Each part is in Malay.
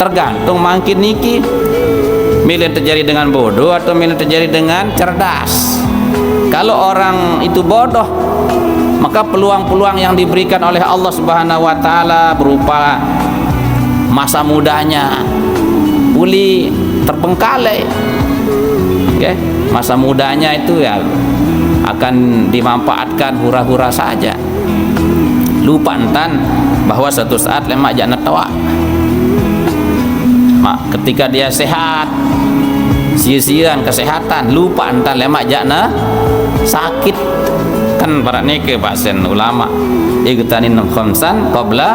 Tergantung makin niki milih terjadi dengan bodoh atau milih terjadi dengan cerdas. Kalau orang itu bodoh, maka peluang-peluang yang diberikan oleh Allah Subhanahu wa taala berupa masa mudanya pulih terbengkalai. Okay? Masa mudanya itu ya akan dimanfaatkan hura-hura saja. Lupa entan bahwa suatu saat lemak jangan tawa. Ketika dia sehat, sia-siaan kesehatan, lupa entan lemak jana sakit. Kan para nike bahasa ulama, igtanim khamsan qabla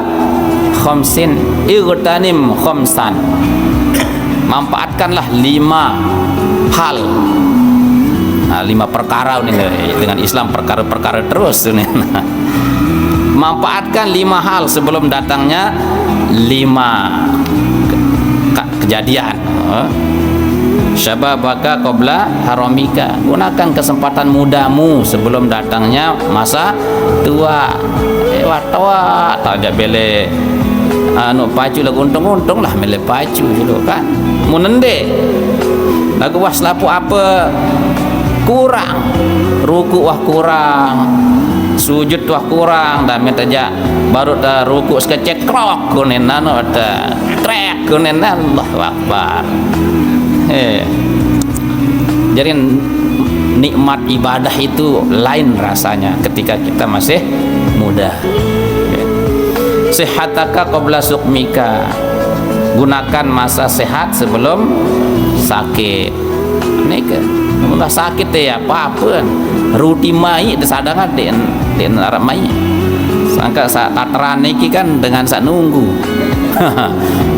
khamsin, igtanim khamsan. Manfaatkanlah 5 hal. Nah, 5 perkara ini dengan Islam perkara-perkara terus ini. Manfaatkan 5 hal sebelum datangnya 5 kejadian. Syababaka qabla haramika. Gunakan kesempatan mudamu sebelum datangnya masa tua. Tua tak ada bele pacu lagu untung-untung lah mele pacu dulu kan. Munende lagu was lapu apa kurang, ruku wah kurang, sujud wah kurang, dan minta aja baru dah ruku sekecek krok kunen nano ada trek kunen Allahu Akbar. Jadi nikmat ibadah itu lain rasanya ketika kita masih muda. Sehataka qabla sukmika. Gunakan masa sehat sebelum sakit. Nika udah sakit ya apa-apa. Ruti mai disadangan den arab mai. Sangka saat tateran niki kan dengan sak nunggu.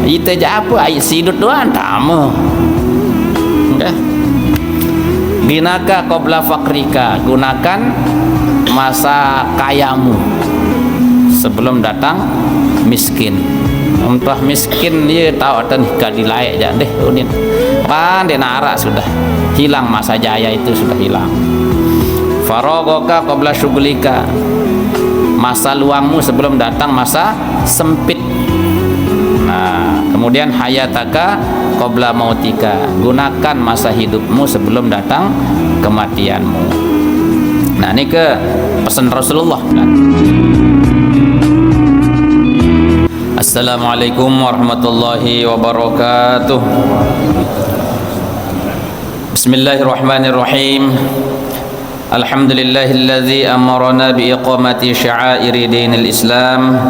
Itu aja apa ai sidut doang tamu. Udah. Binaka qabla fakrika. Gunakan masa kayamu sebelum datang miskin. Entah miskin dia tahu atau nikah dilayak aja deh unin. Pan dia narak sudah hilang masa jaya itu sudah hilang. Faragaka qabla syughlika. Masa luangmu sebelum datang masa sempit. Nah, kemudian hayataka qabla mautika. Gunakan masa hidupmu sebelum datang kematianmu. Nah, ini ke pesan Rasulullah kan. Assalamualaikum warahmatullahi wabarakatuh. Bismillahirrahmanirrahim. Alhamdulillahilladzi amarna biiqamati sya'airi dinil Islam.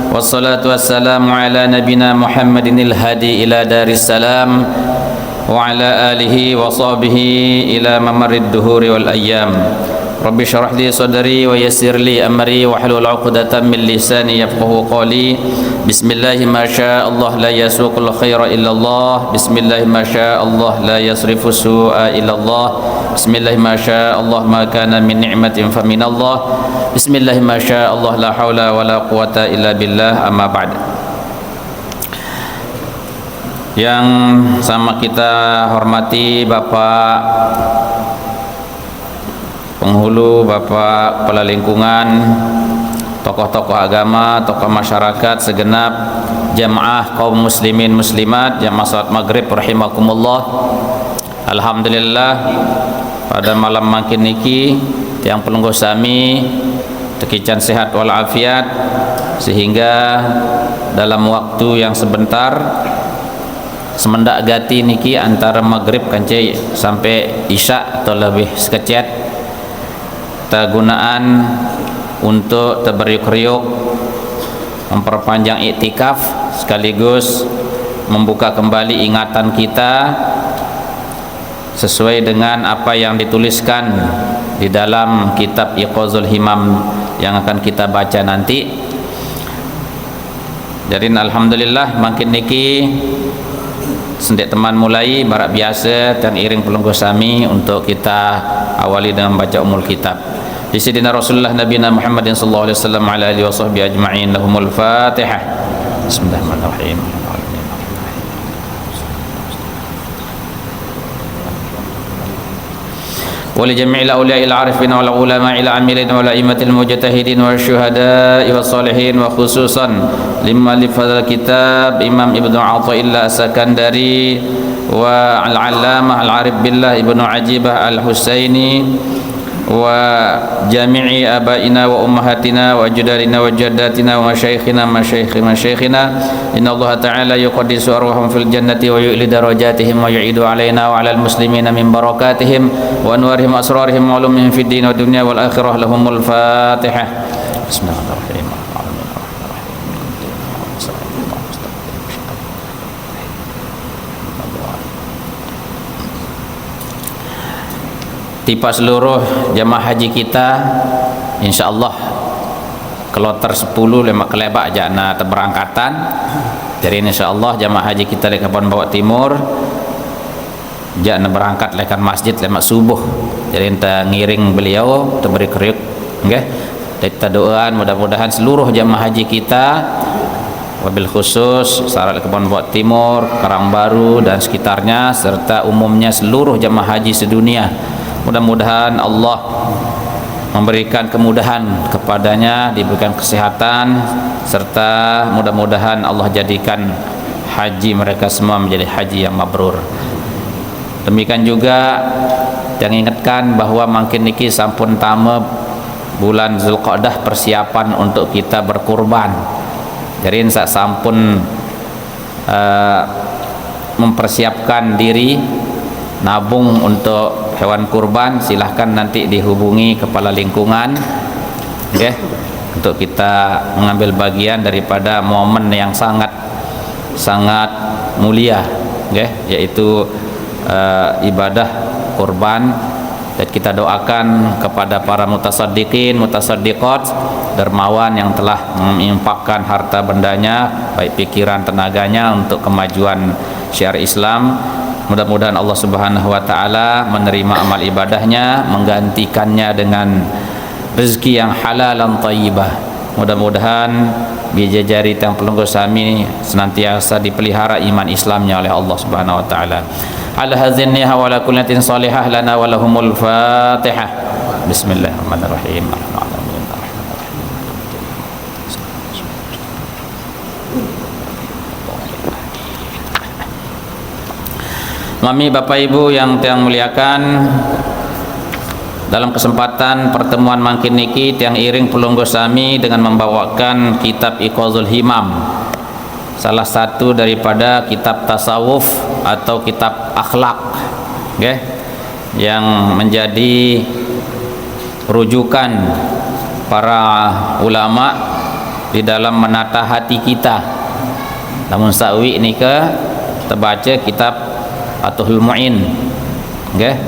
Wassalatu wassalamu ala nabina Muhammadinil hadi ila daris salam wa ala alihi wa sahbihi ila mamarid duhuri wal ayyam. Rabbi syarah li sadri wa yassir li amri wa hlul 'uqdatam min lisani yafqahu qawli. Bismillah ma syaa Allah la yasuqul khaira illa Allah. Bismillah ma syaa Allah la yasrifu su'a illa Allah. Bismillah ma syaa Allah ma kana min ni'matin fa min Allah. Bismillah ma syaa Allah la haula wa la quwata illa billah. Amma ba'd. Yang sama kita hormati Bapak penghulu, Bapak kepala lingkungan, tokoh-tokoh agama, tokoh masyarakat, segenap jamaah kaum muslimin muslimat, jamaah salat maghrib rahimakumullah. Alhamdulillah pada malam makin niki tiang pelungguh sami tekican sehat walafiat, sehingga dalam waktu yang sebentar semendak gati niki antara maghrib kancai sampai isya atau lebih sekecet kegunaan untuk terberiuk-riuk memperpanjang iktikaf sekaligus membuka kembali ingatan kita sesuai dengan apa yang dituliskan di dalam kitab Iqazul Himam yang akan kita baca nanti. Jadi alhamdulillah makin niki sendik teman mulai barak biasa dan iring pelungguh sami untuk kita awali dengan baca umul kitab. Di sidina Rasulullah Nabiyina Muhammadin sallallahu alaihi wasallam ala alihi wa sahbihi ajma'in. Lahumul Fatihah. Bismillahirrahmanirrahim. ولجميع الأولياء العارفين والعلماء العاملين والأئمة المجتهدين والشهداء والصالحين وخصوصا لمؤلف هذا الكتاب إمام ابن عطاءillah السكندري والعلامة العارف بالله ابن عجيبة الحسيني وجميع آبائنا وأمهاتنا وأجدادنا وجداتنا ومشايخنا مشايخنا إن الله تعالى يقدس أرواحهم في الجنة ويؤلي درجاتهم ويعيد علينا وعلى المسلمين من بركاتهم وأنوارهم أسرارهم وعلومهم في الدين والدنيا والآخرة لهم الفاتحة بسم الله الرحمن الرحيم tipa seluruh jemaah haji kita insyaallah kloter 10 lemak kelebak jana terberangkatan. Jadi insyaallah jemaah haji kita di Kabupaten Bawak Timur jana berangkat lekan masjid lemak subuh. Jadi kita ngiring beliau kita beri kriuk nggih. Kita doaan mudah-mudahan seluruh jemaah haji kita wabil khusus Sarat Kabupaten Bawak Timur, Karangbaru dan sekitarnya serta umumnya seluruh jemaah haji sedunia, mudah-mudahan Allah memberikan kemudahan kepadanya, diberikan kesehatan, serta mudah-mudahan Allah jadikan haji mereka semua menjadi haji yang mabrur. Demikian juga yang ingatkan bahwa makin niki sampun tama bulan Zulqa'dah persiapan untuk kita berkurban. Jadi sak sampun mempersiapkan diri nabung untuk hewan kurban, silahkan nanti dihubungi kepala lingkungan okay, untuk kita mengambil bagian daripada momen yang sangat mulia okay, yaitu ibadah kurban. Dan kita doakan kepada para mutasaddiqin, mutasaddiqat, dermawan yang telah menginfakkan harta bendanya, baik pikiran tenaganya untuk kemajuan syiar Islam. Mudah-mudahan Allah Subhanahu wa taala menerima amal ibadahnya, menggantikannya dengan rezeki yang halal dan thayyibah. Mudah-mudahan bijajari tang pelunggu sami senantiasa dipelihara iman Islamnya oleh Allah Subhanahu wa taala. Ala hazinni wa ala kullatin salihah lana wa lahumul Fatihah. Bismillahirrahmanirrahim. Mami, Bapak Ibu yang tiang muliakan, dalam kesempatan pertemuan mangkin niki tiang iring pelunggu sami dengan membawakan kitab Iqazul Himam, salah satu daripada kitab tasawuf atau kitab akhlak okay, yang menjadi rujukan para ulama di dalam menata hati kita. Namun sawi ini ke terbaca kitab Atuhul Mu'in okay.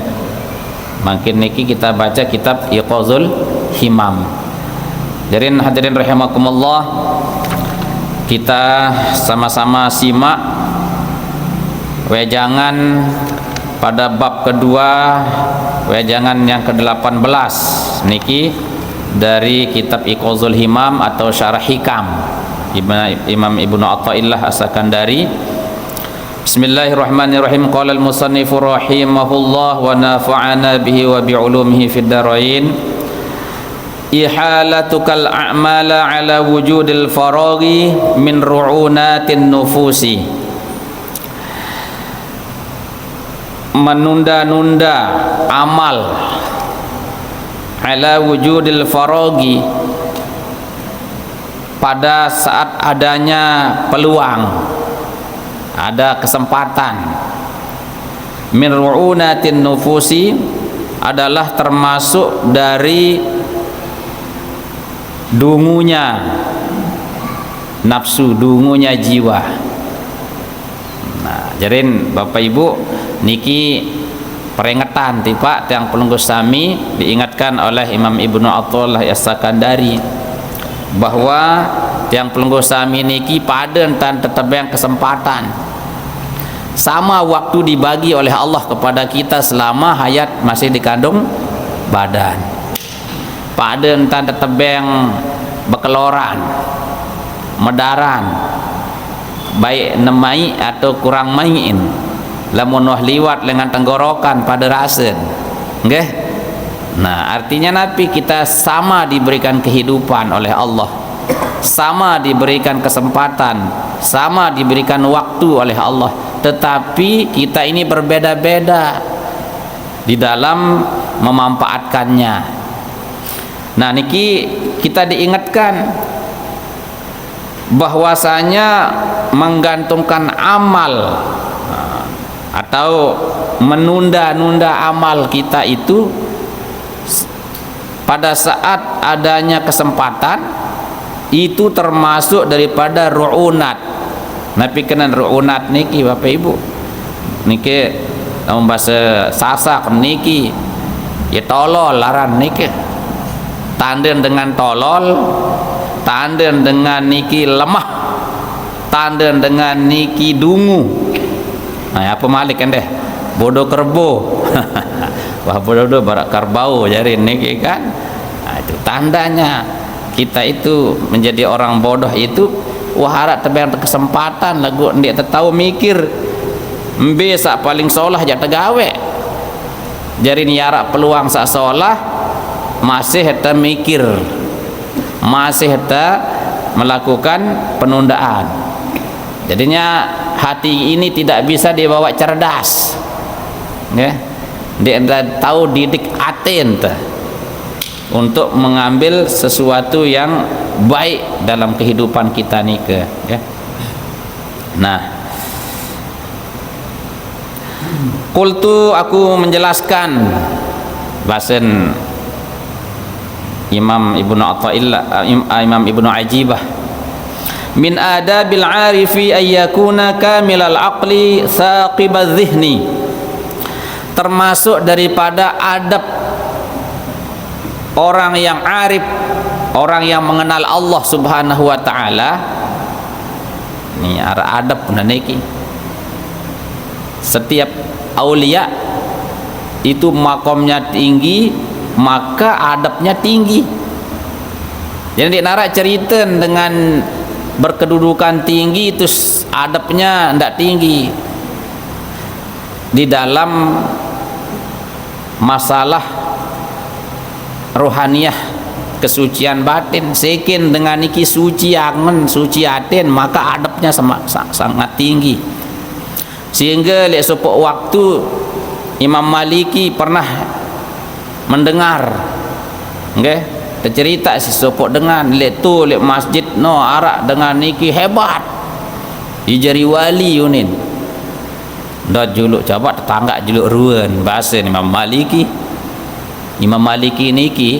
Makin niki kita baca kitab Iqazul Himam. Jadi hadirin rahimakumullah, kita sama-sama simak wejangan pada bab kedua, wejangan yang ke-18 niki dari kitab Iqazul Himam atau Syarah Hikam Imam Ibnu Athaillah As-Sakandari. Bismillahirrahmanirrahim. Qala al-musannifu rahimahullah wa nafa'ana bihi wa bi'ulumihi fid darain. Ihalatukal a'mala ala wujudil faraghi min ru'unatin nufusi. Menunda-nunda amal ala wujudil faraghi pada saat adanya peluang, ada kesempatan. Min ru'unatin nufusi adalah termasuk dari dungunya nafsu, dungunya jiwa. Nah, jadi Bapak Ibu niki peringatan tiba yang pelunggu sami diingatkan oleh Imam Ibnu Athaillah As-Sakandari bahwa yang pelunggu sami niki pada entan tetap yang kesempatan sama waktu dibagi oleh Allah kepada kita selama hayat masih dikandung badan. Pada entan tetap yang bekeloran, medaran, baik nemai atau kurang main, lamun wah liwat dengan tenggorokan pada rasen, nggih, Nah, artinya Nabi kita sama diberikan kehidupan oleh Allah, sama diberikan kesempatan, sama diberikan waktu oleh Allah, tetapi kita ini berbeda-beda di dalam memanfaatkannya. Nah, niki kita diingatkan bahwasanya menggantungkan amal atau menunda-nunda amal kita itu pada saat adanya kesempatan itu termasuk daripada ru'unat. Nabi kenan ru'unat niki Bapak Ibu, niki dalam bahasa Sasak niki ya tolol laran niki, tanden dengan tolol, tanden dengan niki lemah, tanden dengan niki dungu. Nah, apa malik kan deh bodoh kerbo. Wah, bodoh barak karbau jari niki kan. Nah, itu tandanya kita itu menjadi orang bodoh itu. Wah, harap tebang kesempatan lagu dia tahu mikir mbe sak paling solah ja tegawe jari ni harap peluang sak solah masih heta mikir, masih heta melakukan penundaan. Jadinya hati ini tidak bisa dibawa cerdas, ya. Dia tahu didik aten untuk mengambil sesuatu yang baik dalam kehidupan kita nih ya. Nah, qultu aku menjelaskan bahasan Imam Ibnu Athaillah, Imam Ibnu Ajibah, min adabil arifi ayyakuna kamilal aqli saqibadz zihni, termasuk daripada adab orang yang arif, orang yang mengenal Allah Subhanahu wa taala. Ni adab niki. Setiap aulia itu makomnya tinggi, maka adabnya tinggi. Jadi nara cerita dengan berkedudukan tinggi itu adabnya tidak tinggi. Di dalam masalah rohaniyah, kesucian batin, sekin dengan niki suci angen, suci aten, maka adabnya sangat tinggi. Sehingga lihat sopok waktu Imam Maliki pernah mendengar, okay? Tercerita si sopok dengan lihat tu lihat masjid no arak dengan niki hebat, ijari wali yunin. Dah juluk coba tetangga juluk ruan bahasa Imam Maliki. Imam Maliki niki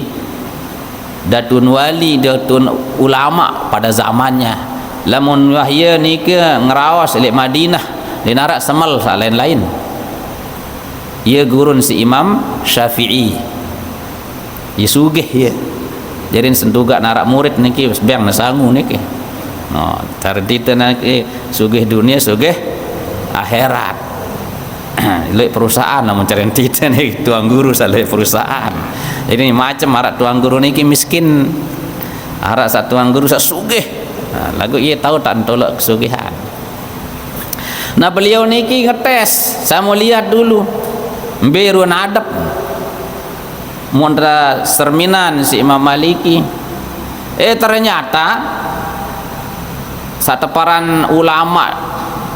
datun wali, datun ulama pada zamannya. Lamun wahya niki ngerawas lek Madinah di narak semal lain-lain. Ia gurun si Imam Syafi'i. Ia sugih ya. Jadi sentuga narak murid niki sebiang nasangu niki. No, tardita niki sugih dunia, sugih akhirat. Lek perusahaan namun caren tita nih tuang guru saleh perusahaan. Jadi macam arak tuang guru niki miskin, arak satu tuang guru sak sugih. Nah, lagu ia tahu tak tolak kesugihan. Nah, beliau niki ngetes, saya mau lihat dulu beru adab mundra serminan si Imam Maliki. Ternyata sateparan ulama,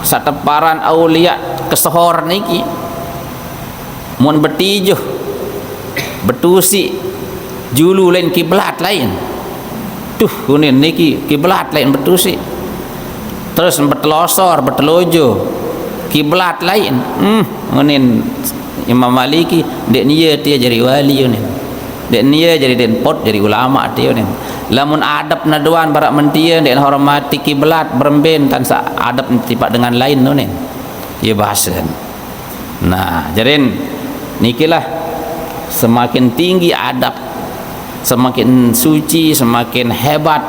sateparan aulia kesohor niki mun betijuh betusi julu lain kiblat lain tuh kunin niki kiblat lain betusi terus betelosor betelojo kiblat lain kunin Imam Maliki dek niya dia jadi wali yunin, dek niya jadi denpot jadi ulama dia yunin. Lamun adab naduan barak mentia dek hormati kiblat beremben tan sa adab tipak dengan lain yunin. Ia bahasan. Nah, jadi nikilah semakin tinggi adab, semakin suci, semakin hebat,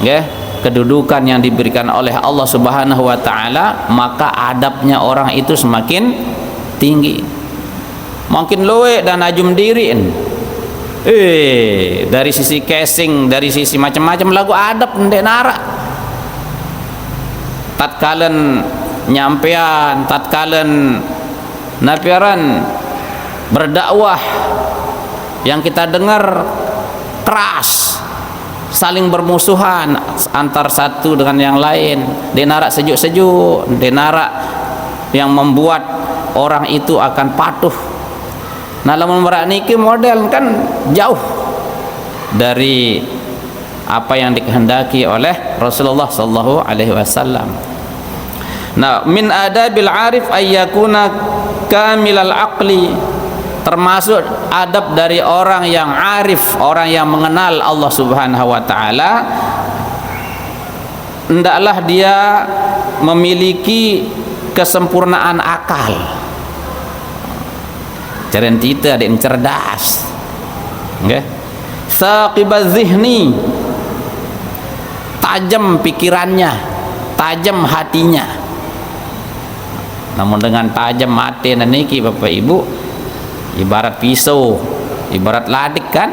ya, kedudukan yang diberikan oleh Allah Subhanahu wa taala, maka adabnya orang itu semakin tinggi. Makin loe dan ajum diriin. Dari sisi casing, dari sisi macam-macam lagu adab ndek nara. Tatkalan nyampean, tatkalan napiaran berdakwah yang kita dengar keras, saling bermusuhan antar satu dengan yang lain, denarak sejuk-sejuk, denarak yang membuat orang itu akan patuh. Nah, lamun merak niki model kan jauh dari apa yang dikehendaki oleh Rasulullah sallallahu alaihi wasallam. Nah, min adabil arif ayyakuna kamilal aqli, termasuk adab dari orang yang arif, orang yang mengenal Allah Subhanahu wa taala, hendaklah dia memiliki kesempurnaan akal. Jaren kita ada yang cerdas, nggih. Saqibaz zihni, tajam pikirannya, tajam hatinya. Namun dengan tajam hati niki Bapak Ibu, ibarat pisau, ibarat ladik kan,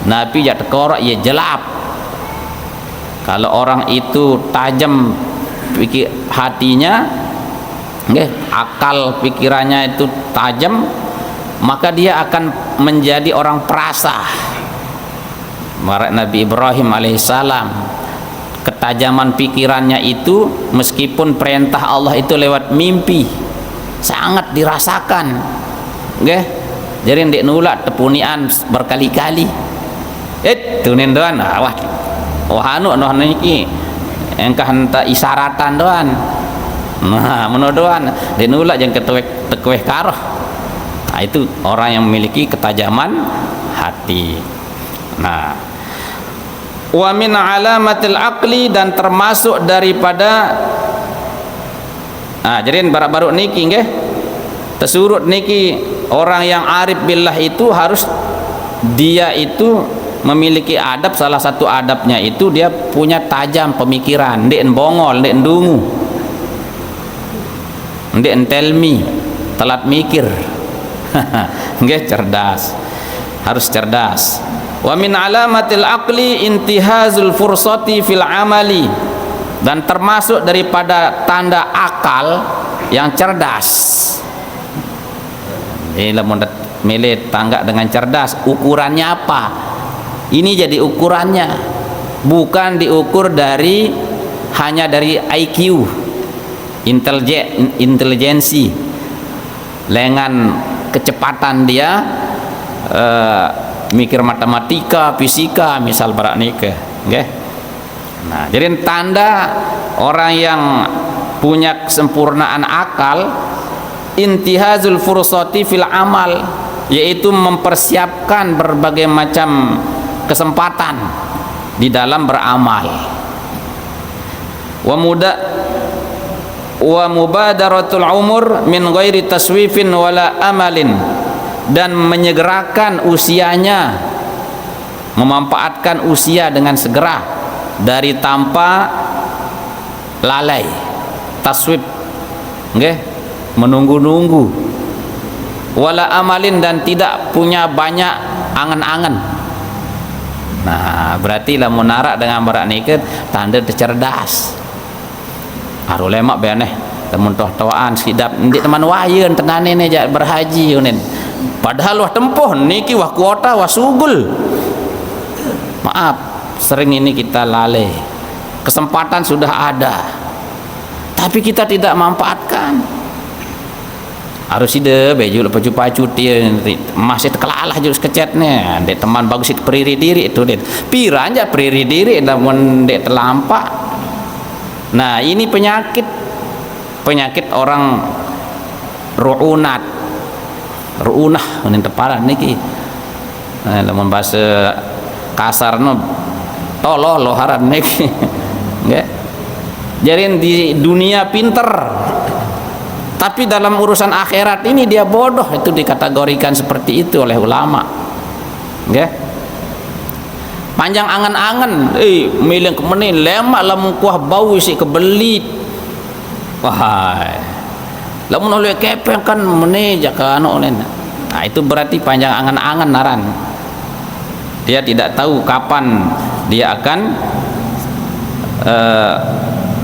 napi jak tekorok ya jelap. Kalau orang itu tajam pikir hatinya, akal pikirannya itu tajam, maka dia akan menjadi orang perasa. Nabi Ibrahim alaihissalam, ketajaman pikirannya itu meskipun perintah Allah itu lewat mimpi sangat dirasakan, jadi ndek nulak tepunian berkali-kali. Tunin doan, wah anu niki engkah henta isyaratan doan. Nah, menodoan ndek nulak yang ketuweh karoh. Nah, itu orang yang memiliki ketajaman hati. Nah, wa min alamatil aqli, dan termasuk daripada jadi baru niki nggih tesurut niki orang yang arif billah itu harus dia itu memiliki adab. Salah satu adabnya itu dia punya tajam pemikiran, ndek bongol, ndek ndungu, ndek entelmi, telat mikir. Nggih, cerdas, harus cerdas. Wa min alamatil aqli intihazul fursati fil amali, dan termasuk daripada tanda akal yang cerdas. Lamun milih tangga dengan cerdas, ukurannya apa? Ini jadi ukurannya, bukan diukur dari hanya dari IQ, intelijensi, dengan kecepatan dia mikir matematika, fisika, misal barak nikah, nggih. Nah, jadi tanda orang yang punya kesempurnaan akal, intihazul fursati fil amal, yaitu mempersiapkan berbagai macam kesempatan di dalam beramal. Wa mubadaratul umur min ghairi taswifin wala amalin, dan menyegerakan usianya, memanfaatkan usia dengan segera dari tanpa lalai, taswif, menunggu-nunggu, wala amalin, dan tidak punya banyak angan-angan. Nah, berarti lah munarak dengan barak nikah tanda tercerdas. Aru lemak beneh temun toh-tohan sidap ndik teman wayeun tenane ne jak berhaji unen. Padahal wah tempuh niki wah kuota wah sugul. Maaf, sering ini kita lalai. Kesempatan sudah ada, tapi kita tidak manfaatkan. Harus ide baju pacu-pacu dia masih tekelalah jurus kecetnya. Dek teman bagus itu periri diri itu dek. Pira aja periri diri namun dek terlampak. Nah, ini penyakit orang ruunah ini teparan niki. Nah, lamun bahasa kasarno tolol loharan niki. Nggih. Jadi di dunia pinter, tapi dalam urusan akhirat ini dia bodoh, itu dikategorikan seperti itu oleh ulama. Nggih. Panjang angan-angan, milih kemana lemak lamun kuah bau isi kebelit. Wahai, lamun oleh kepeng kan mene jaka anu nen. Nah, itu berarti panjang angan-angan naran. Dia tidak tahu kapan dia akan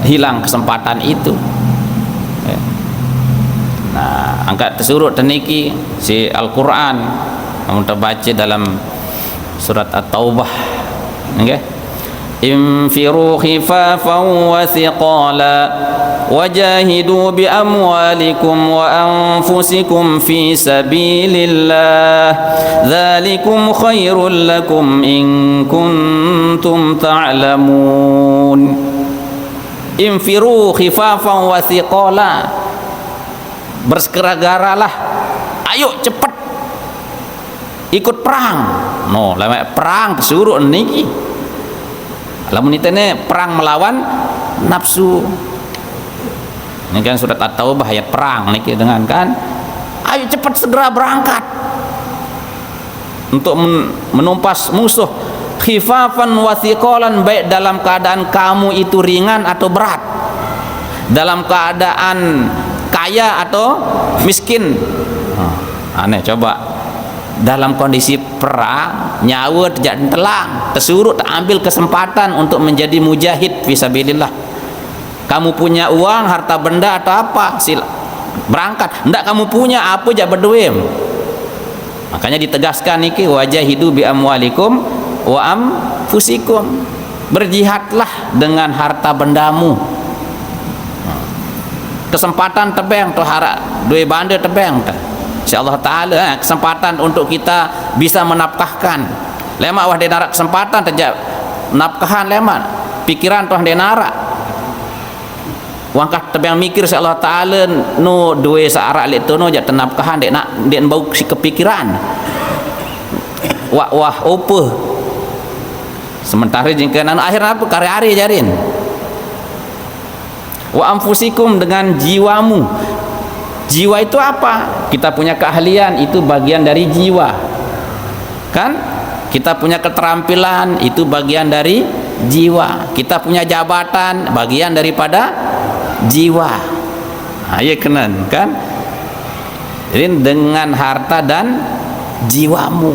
hilang kesempatan itu. Nah, angkat tersurut teniki si Al-Quran Kamu terbaca dalam surat At-Taubah. Okey. Infiru khifafan wa thiqala wajahidu bi amwalikum wa anfusikum fi sabilillah dzalikum khairul lakum in kuntum ta'lamun. Infiru khifafan wa thiqala, bersegera-geralah, ayo cepat ikut perang. No, lama perang suruh niki. Lamun itene perang melawan nafsu. Ini kan surat At-Taubah ayat perang niki dengan kan. Ayo cepat segera berangkat untuk menumpas musuh. Khifafan wa thiqalan, baik dalam keadaan kamu itu ringan atau berat, dalam keadaan kaya atau miskin. Aneh coba. Dalam kondisi perang, nyawa tidak telang, tersuruh tak ambil kesempatan untuk menjadi mujahid fisabilillah. Kamu punya uang, harta benda atau apa, sila berangkat. Ndak kamu punya apa aja berduit. Makanya ditegaskan niki wajahidu bi amwalikum wa anfusikum. Berjihadlah dengan harta bendamu. Kesempatan tebeng tu harap duit bandar tebeng tu. InsyaAllah ta'ala kesempatan untuk kita bisa menafkahkan. Lemak wah denara kesempatan terjak nafkahan lemak pikiran tuah denara. Wangkah tebang mikir insyaAllah ta'ala no dua searak lek tu no jak tenafkahan dek nak dek bau si kepikiran. Wah opa. Sementara jengka nan akhir apa karya-hari jarin. Wa anfusikum, dengan jiwamu. Jiwa itu apa? Kita punya keahlian, itu bagian dari jiwa. Kan? Kita punya keterampilan, itu bagian dari jiwa. Kita punya jabatan, bagian daripada jiwa. Iya kenan, kan? Jadi dengan harta dan jiwamu.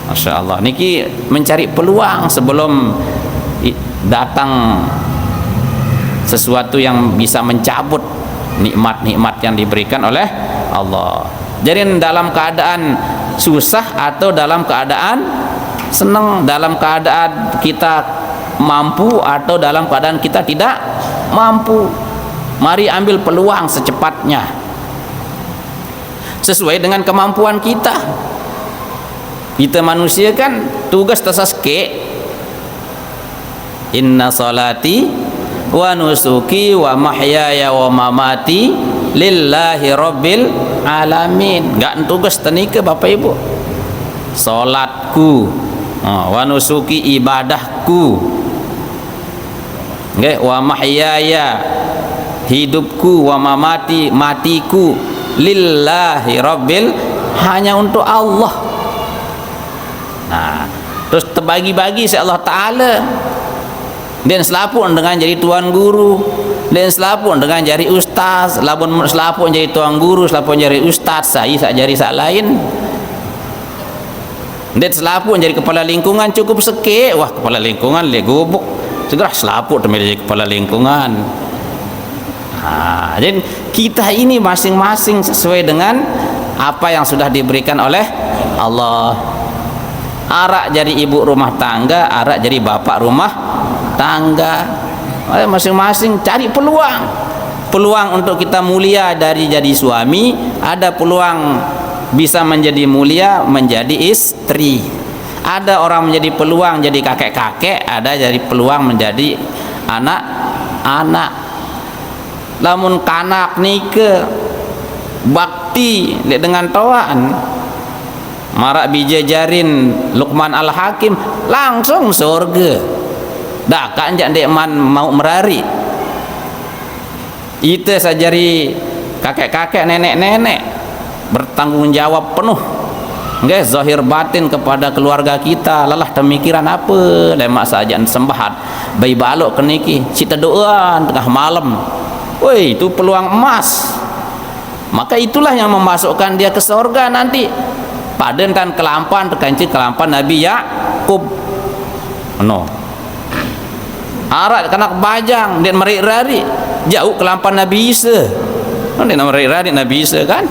Masya Allah. Niki mencari peluang sebelum datang sesuatu yang bisa mencabut nikmat-nikmat yang diberikan oleh Allah. Jadi dalam keadaan susah atau dalam keadaan senang, dalam keadaan kita mampu atau dalam keadaan kita tidak mampu, mari ambil peluang secepatnya sesuai dengan kemampuan kita. Kita manusia kan tugas tersaske. Inna salati wa nusuki wa mahyaya wa mamati lillahi rabbil alamin. Enggak tugas tenika Bapak Ibu. Salatku, wa nusuki ibadahku, nggih, wa mahyaya hidupku, wa mamati matiku lillahi rabbil, hanya untuk Allah. Nah, terus terbagi-bagi si Allah Ta'ala. Dan selapun dengan jadi tuan guru, dan selapun dengan jadi ustaz, selapun jadi tuan guru, selapun jadi ustaz, saya jadi sak lain. Dan selapun jadi kepala lingkungan cukup sekek, wah kepala lingkungan le gubuk, segera selapun jadi kepala lingkungan. Jadi kita ini masing-masing sesuai dengan apa yang sudah diberikan oleh Allah. Arak jadi ibu rumah tangga, arak jadi bapak rumah tangga. Masing-masing cari peluang untuk kita mulia dari jadi suami, ada peluang bisa menjadi mulia menjadi istri, ada orang menjadi peluang jadi kakek-kakek, ada jadi peluang menjadi anak-anak. Lamun kanak nike bakti dengan tawaan marak bijajarin Luqman Al-Hakim langsung surga. Dah kan jak dek man mau merari. Kita sajari kakek-kakek, nenek-nenek bertanggung jawab penuh, nggih, zahir batin kepada keluarga kita. Lelah pemikiran apa lemak sajaan sembahat bayi balok keniki cita doa tengah malam. Woi, itu peluang emas. Maka itulah yang memasukkan dia ke surga nanti. Paden dan kelampan terkanci kelampan Nabi Yakub. No. Arat kanak bajang dan merik-rari jauh kelampan Nabi Isa. Dia nak merik-rari Nabi Isa kan?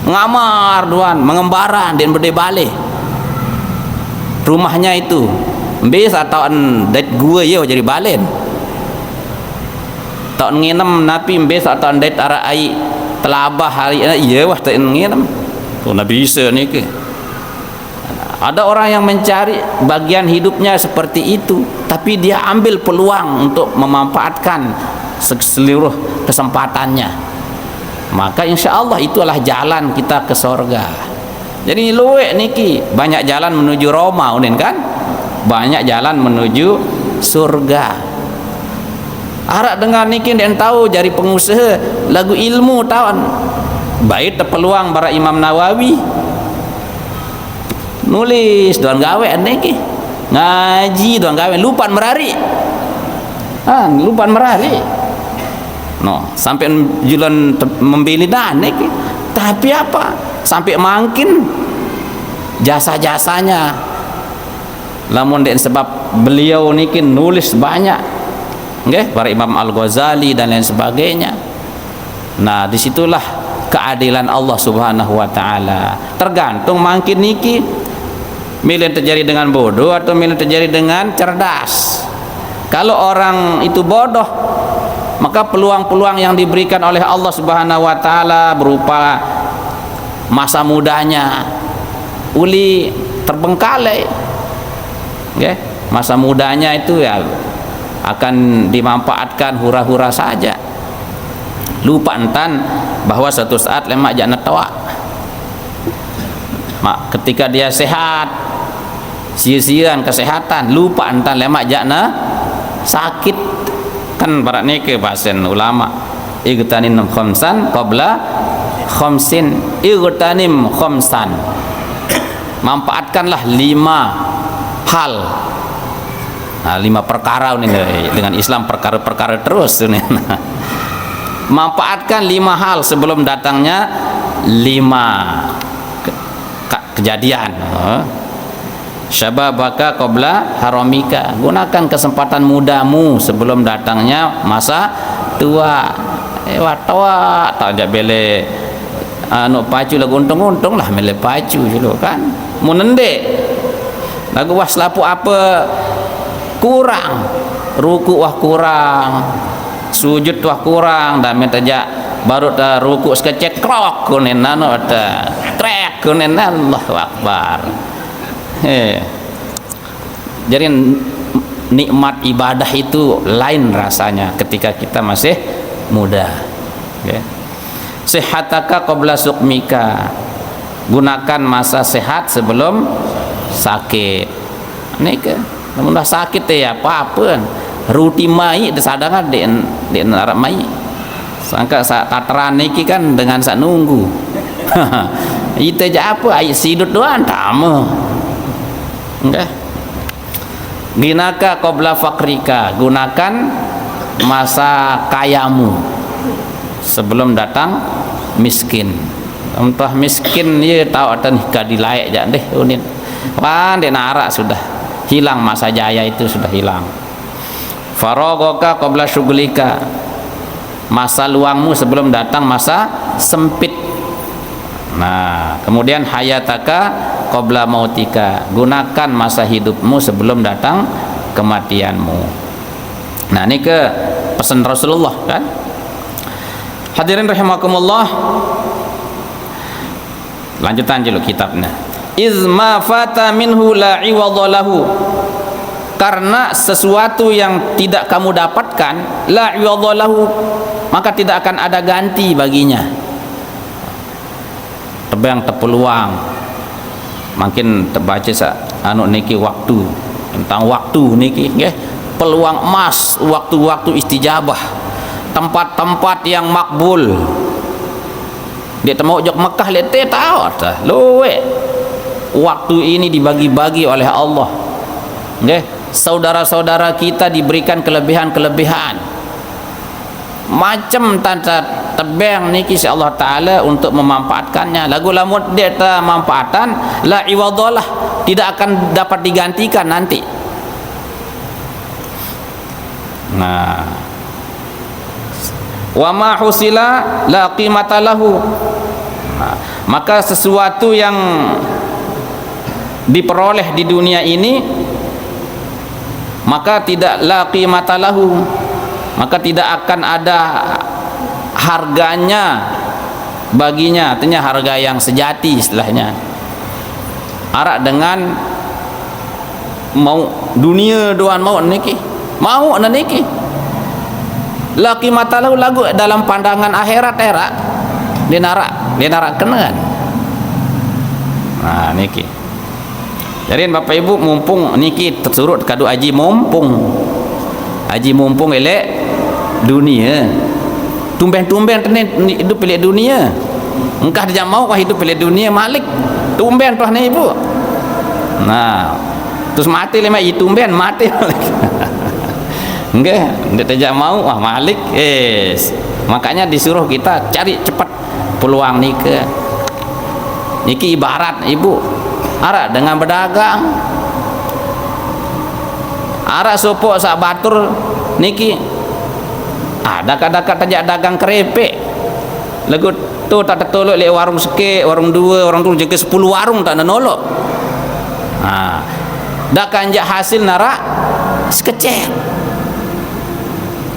ngamar duan mengembaran dan berde balik rumahnya itu bis atau det gua ye jadi balen tak nginem napi bis atau det ara ai telabah hari iya wah tak nginem tu nabi bisa ni ke. Ada orang yang mencari bagian hidupnya seperti itu, tapi dia ambil peluang untuk memanfaatkan seluruh kesempatannya. Maka insya Allah itulah jalan kita ke sorga. Jadi luwek niki banyak jalan menuju Roma, unin kan? Banyak jalan menuju surga. Arak dengar niki dan tahu jari pengusaha lagu ilmu tawan. Baik terpeluang bara Imam Nawawi. Nulis doan gawe niki. Ngaji doan gawe lupa merari. Lupa merari. No, sampai jualan membeli dan niki. Tapi apa? Sampai makin jasa-jasanya. Lamun den sebab beliau niki nulis banyak. Nggih, para Imam Al-Ghazali dan lain sebagainya. Nah, disitulah keadilan Allah Subhanahu wa taala. Tergantung makin niki milih terjadi dengan bodoh atau milih terjadi dengan cerdas. Kalau orang itu bodoh, maka peluang-peluang yang diberikan oleh Allah Subhanahu wa taala berupa masa mudanya uli terbengkalai. Okay? Masa mudanya itu ya akan dimanfaatkan hura-hura saja. Lupa entan bahwa suatu saat lemak jana tawa. Ketika dia sehat, sia-sian kesehatan, lupa entan lemak jana sakit. Kan barat nike bahasan ulama, igtanim khamsan qabla khamsin, igtanim khamsan. Manfaatkanlah 5 hal. Nah, 5 perkara ini dengan Islam perkara-perkara terus ini. Manfaatkan 5 hal sebelum datangnya 5 kejadian. Syababaka qabla haramika. Gunakan kesempatan mudamu sebelum datangnya masa tua. Tua tak ada bele anu pacu lagu untung-untung lah mele pacu dulu kan. Munende lagu waslapu apa kurang, ruku wah kurang, sujud wah kurang, dan mentaja baru ta ruku sekecek krok kunen nano ta krek kunen Allahu akbar. Jadi nikmat ibadah itu lain rasanya ketika kita masih muda. Sehataka qabla sukmika. Gunakan masa sehat sebelum sakit. Nika namun dah sakit ya apa-apa ruti mai desadangan di arab mai sangka sak kateran niki kan dengan sak nunggu ite ja apa ai sidut doan tama enggak ginaka qabla fakrika. Gunakan masa kayamu sebelum datang miskin. Entah miskin ye tahu atan kadilayak ja deh unin pandai narak sudah hilang masa jaya itu sudah hilang. Faragaka qabla syughlika. Masa luangmu sebelum datang masa sempit. Nah, kemudian hayataka qabla mautika. Gunakan masa hidupmu sebelum datang kematianmu. Nah, ini ke pesan Rasulullah kan. Hadirin rahimakumullah. Lanjutan dulu kitabnya. Izma fata minhu la iwadhalahu. Karena sesuatu yang tidak kamu dapatkan la iwadhalahu, maka tidak akan ada ganti baginya. Tebang terpeluang makin terbaca anu niki waktu tentang waktu niki nggih, peluang emas, waktu-waktu istijabah, tempat-tempat yang makbul. Dia temu jok Mekah lete tahu tah luwe. Waktu ini dibagi-bagi oleh Allah. Nggih, saudara-saudara kita diberikan kelebihan-kelebihan. Macam tanda tebang niki si Allah taala untuk memanfaatkannya. Lagu lamun dia ta manfaatan la iwadhalah, tidak akan dapat digantikan nanti. Nah, wa ma husila la qimata lahu. Maka sesuatu yang diperoleh di dunia ini maka tidak la qimata lahu, maka tidak akan ada harganya baginya, artinya harga yang sejati istilahnya. Arak dengan mau dunia doan mau niki, mau niki la qimata lahu, lagu dalam pandangan akhirat dia narak kenaan. Nah niki, jadi Bapak Ibu, mumpung niki tersurut kadu haji mumpung elek dunia, tumben hidup elek dunia. Engkau tidak mau kah hidup elek dunia malik, tumben tuh nih Ibu. Nah terus mati lima tumben mati enggak tidak mau malik. Makanya disuruh kita cari cepat peluang niki ibarat Ibu arak dengan berdagang, arak sopok sak batur niki ada kadang-kadang tajak dagang kerepek lagu tu tak tertolok le warung sikit, warung dua, warung tu jaga 10 warung tak ada nolok. Dah kanjak hasil narak sekecil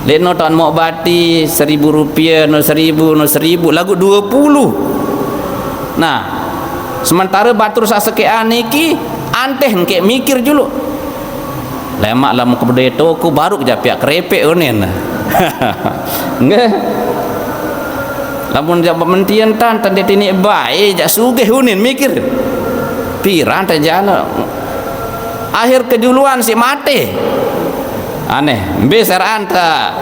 le no tan mau bati Rp1.000 no 1.000 lagu 20. Nah sementara batur sak sekian niki anteh engke mikir dulu lemak lah mau kebudaya toko baru kerja pihak kerepek unen enggak lamun jabat mentian tan tini baik jak sugih unen mikir piran tajana akhir keduluan si mati aneh besar anta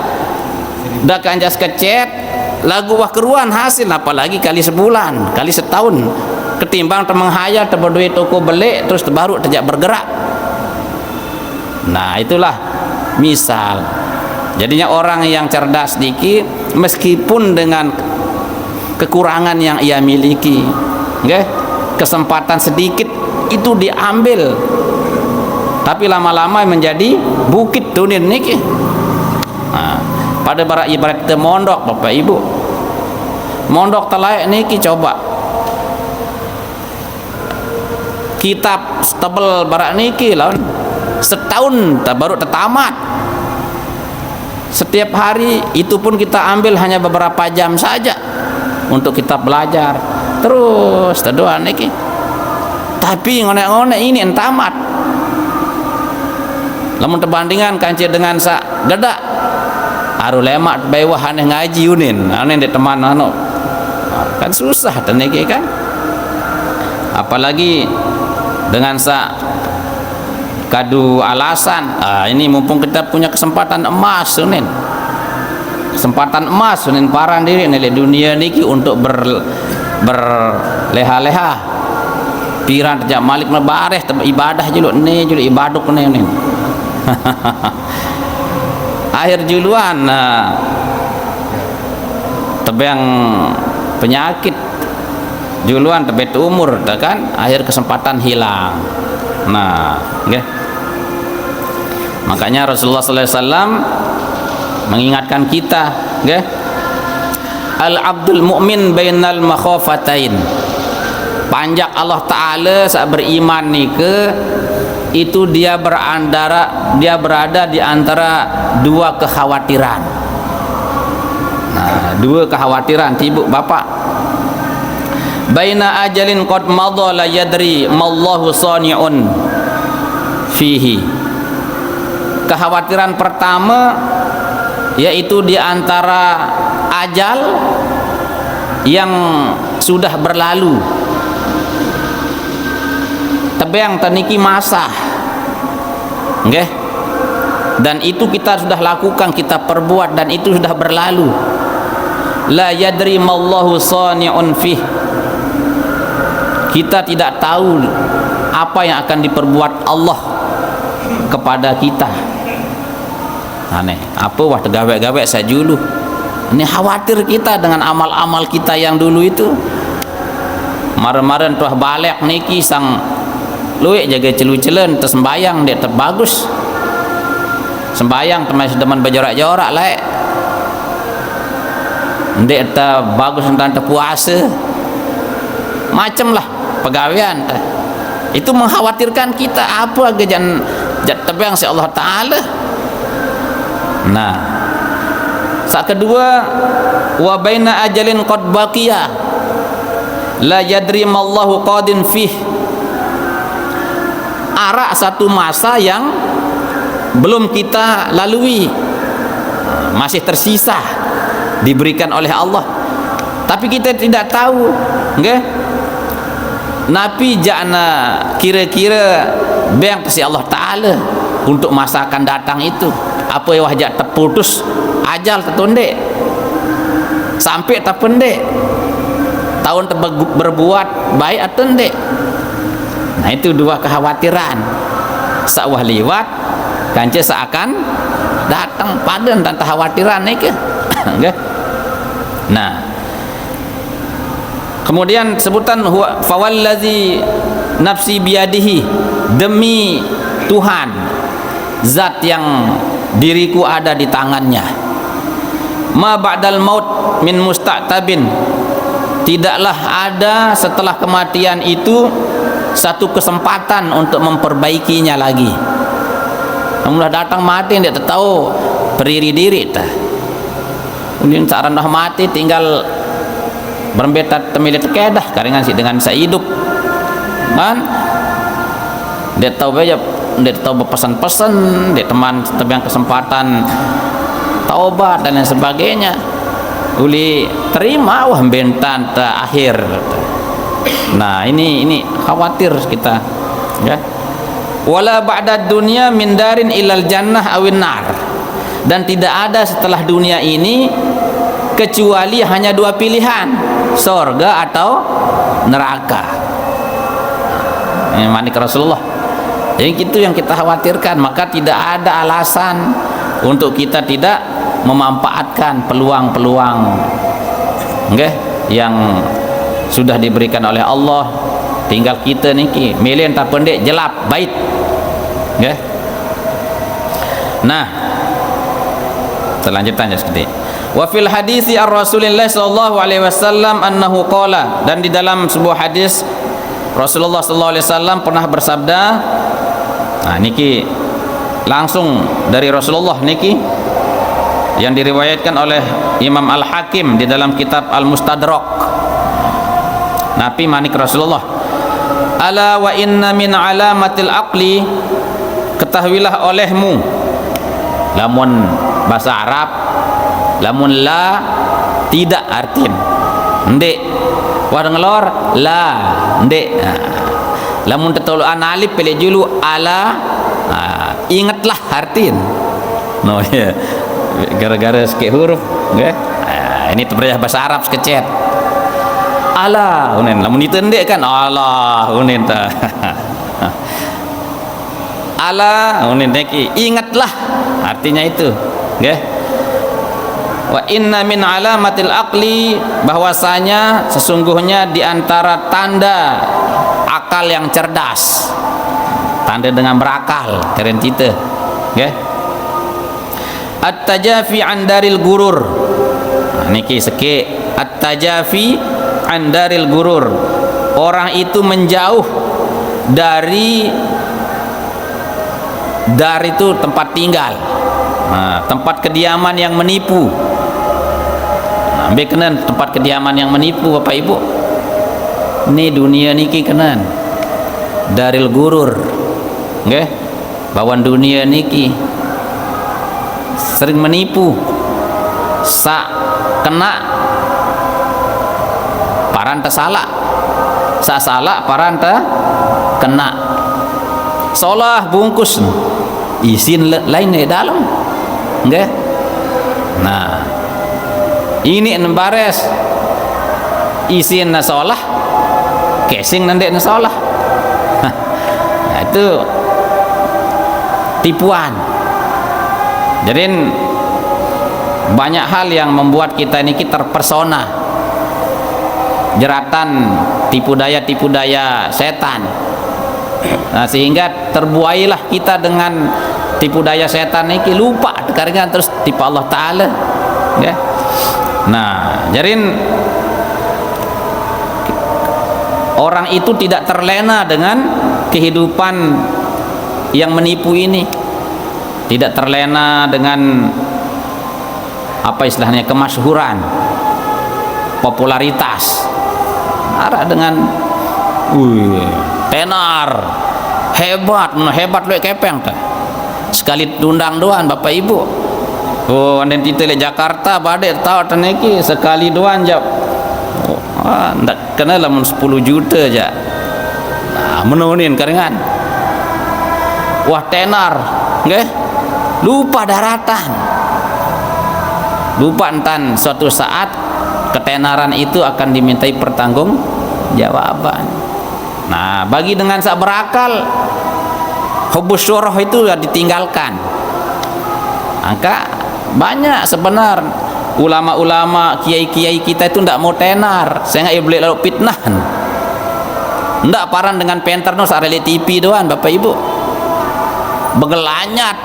dah kanjas kecet lagu wah keruan hasil, apalagi kali sebulan kali setahun ketimbang temenghayal terberdua toko belik terus baru terjak bergerak. Nah itulah misal jadinya orang yang cerdas sedikit meskipun dengan kekurangan yang ia miliki, okay? Kesempatan sedikit itu diambil tapi lama-lama menjadi bukit dunia niki. Nah, pada ibarat kita mondok Bapak Ibu, mondok telayak niki coba kitab tebel barak niki lawan setahun baru tertamat. Setiap hari itu pun kita ambil hanya beberapa jam saja untuk kita belajar terus terdoa niki, tapi ngonek-ngonek ini tamat. Lamun terbandingan kancil dengan sak gedak aru lemak bawah aneh ngaji unin aneh de teman kan susah teniki kan, apalagi dengan sak kadu alasan ini mumpung kita punya kesempatan emas unin, kesempatan emas unin parang diri nilai dunia niki untuk berleha-leha piran terjak malik mebareh ibadah juluk ni juluk ibaduk ni unin akhir juluan tebang penyakit juluan tebet umur kan akhir kesempatan hilang. Nah okay. Makanya Rasulullah SAW mengingatkan kita okay? Al-abdul mu'min bainal makhafatain, panjak Allah Ta'ala saat beriman ni itu dia berada di antara dua kekhawatiran. Nah, dua kekhawatiran tibuk Bapak. Baina ajalin qad madha la yadri mallahu sani'un fihi. Kekhawatiran pertama yaitu di antara ajal yang sudah berlalu, tebang taniki masa, okay? Dan itu kita sudah lakukan, kita perbuat dan itu sudah berlalu. La yadri mallahu sani'un fih. Kita tidak tahu apa yang akan diperbuat Allah kepada kita. Aneh, apa wah tegawe-gawe saya dulu. Ini khawatir kita dengan amal-amal kita yang dulu itu. Maren-maren tuah balik niki sang luik jaga celu-celen tersembayang dia terbagus. Sembayang teman sedeman berjorak-jorak lek. Ndek ta bagus tentang puasa. macam lah pegawaian itu mengkhawatirkan kita apa gajan tebang si Allah Ta'ala. Nah, saat kedua, wa baina ajalin qad baqiya la yadri mallahu qadin fih, arak satu masa yang belum kita lalui, masih tersisa diberikan oleh Allah, tapi kita tidak tahu, nggih. Nabi jana kira-kira bang si Allah Ta'ala untuk masa akan datang itu apa yang wajak terputus ajal tertundek sampai terpendek tahun berbuat baik atau ndek. Nah itu dua kekhawatiran, sawah liwat kanca seakan datang padan dan kekhawatiran ni ke. Nah kemudian sebutan huwa fawallazi nafsi biyadihi, demi Tuhan zat yang diriku ada di tangannya, ma ba'dal maut min musta'tabin, tidaklah ada setelah kematian itu satu kesempatan untuk memperbaikinya lagi. Namun datang mati tidak tahu berdiri diri dah. Kemudian saat dah mati tinggal berbetat temili terkedah karengan si dengan saya hidup kan dia tahu banyak, dia tahu berpesan-pesan, dia teman tebang kesempatan taubat dan lain sebagainya, uli terima wah bentan terakhir. Nah ini khawatir kita ya. Wala ba'da dunya min darin ilal jannah awin nar, dan tidak ada setelah dunia ini kecuali hanya dua pilihan, surga atau neraka. Ini manik Rasulullah. Jadi itu yang kita khawatirkan, maka tidak ada alasan untuk kita tidak memanfaatkan peluang-peluang yang sudah diberikan oleh Allah. Tinggal kita niki milih entah pendek jelap baik. Nah, selanjutnya seperti wa fil hadisi ar-Rasulillah sallallahu alaihi wasallam annahu qala, dan di dalam sebuah hadis Rasulullah sallallahu alaihi wasallam pernah bersabda. Nah niki langsung dari Rasulullah niki yang diriwayatkan oleh Imam Al-Hakim di dalam kitab Al-Mustadrak. Nabi manik Rasulullah, ala wa inna min alamatil aqli, ketahuilah olehmu, lamun bahasa Arab lamun la tidak artin ndek wah ngelor la ndek. Lamun tertolak alif pilih julu ala, ingatlah artin no ya gara-gara sikit huruf ini terberah bahasa Arab sekecet ala unen lamun itu ndek kan Allah unen ta ala unen neki ingatlah artinya itu wa inna min alamatil aqli, bahwasanya sesungguhnya di antara tanda akal yang cerdas, tanda dengan berakal keren kita at-tajafi an daril gurur. Nah, niki sekek at-tajafi an daril gurur, orang itu menjauh dari itu tempat tinggal, tempat kediaman yang menipu. Ambil kenan tempat kediaman yang menipu Bapak Ibu. Ini dunia niki kenan daril gurur. Bawan dunia niki sering menipu. Sak kena paranta salah. Sak salah paranta kena. Solah bungkus isin lain di dalam. Nah ini nembares isin nasolah casing nanti nasolah. Nah itu tipuan. Jadi banyak hal yang membuat kita ini terpersona jeratan tipu daya setan. Nah sehingga terbuailah kita dengan tipu daya setan ini, lupa karena terus tipu Allah Ta'ala Nah, jadi orang itu tidak terlena dengan kehidupan yang menipu ini, tidak terlena dengan apa istilahnya, kemasyhuran, popularitas, arah dengan tenar, hebat lu kepeng teh. Sekali tundang doan Bapak Ibu. Oh, anden kita le Jakarta badai tahu teneki sekali doan jap. Oh, ndak kena lamun 10 juta aja. Nah, menunin karengan. Wah, tenar, nggih. Lupa daratan. Lupa entan suatu saat ketenaran itu akan dimintai pertanggungjawaban. Nah, bagi dengan sak berakal, hubus syuroh itu ya ditinggalkan. Maka banyak sebenar ulama-ulama, kiai-kiai kita itu tidak mau tenar, sehingga boleh lalu fitnah. Tidak paran dengan penterno sarele TV doan Bapak Ibu. Begelanyat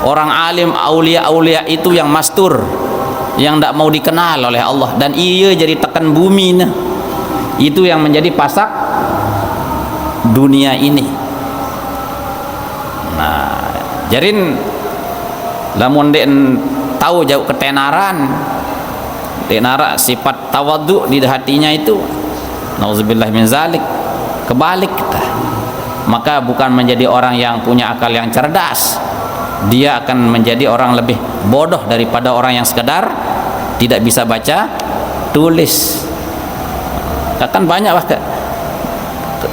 orang alim, aulia-aulia itu yang mastur, yang tidak mau dikenal oleh Allah, dan ia jadi tekan bumi. Nah, itu yang menjadi pasak dunia ini. Nah, jarin lamun den tahu jauh ketenaran, tenara sifat tawadhu di hatinya itu, nauzubillah min zalik, kebalik kita. Maka bukan menjadi orang yang punya akal yang cerdas, dia akan menjadi orang lebih bodoh daripada orang yang sekedar tidak bisa baca tulis. Kan banyak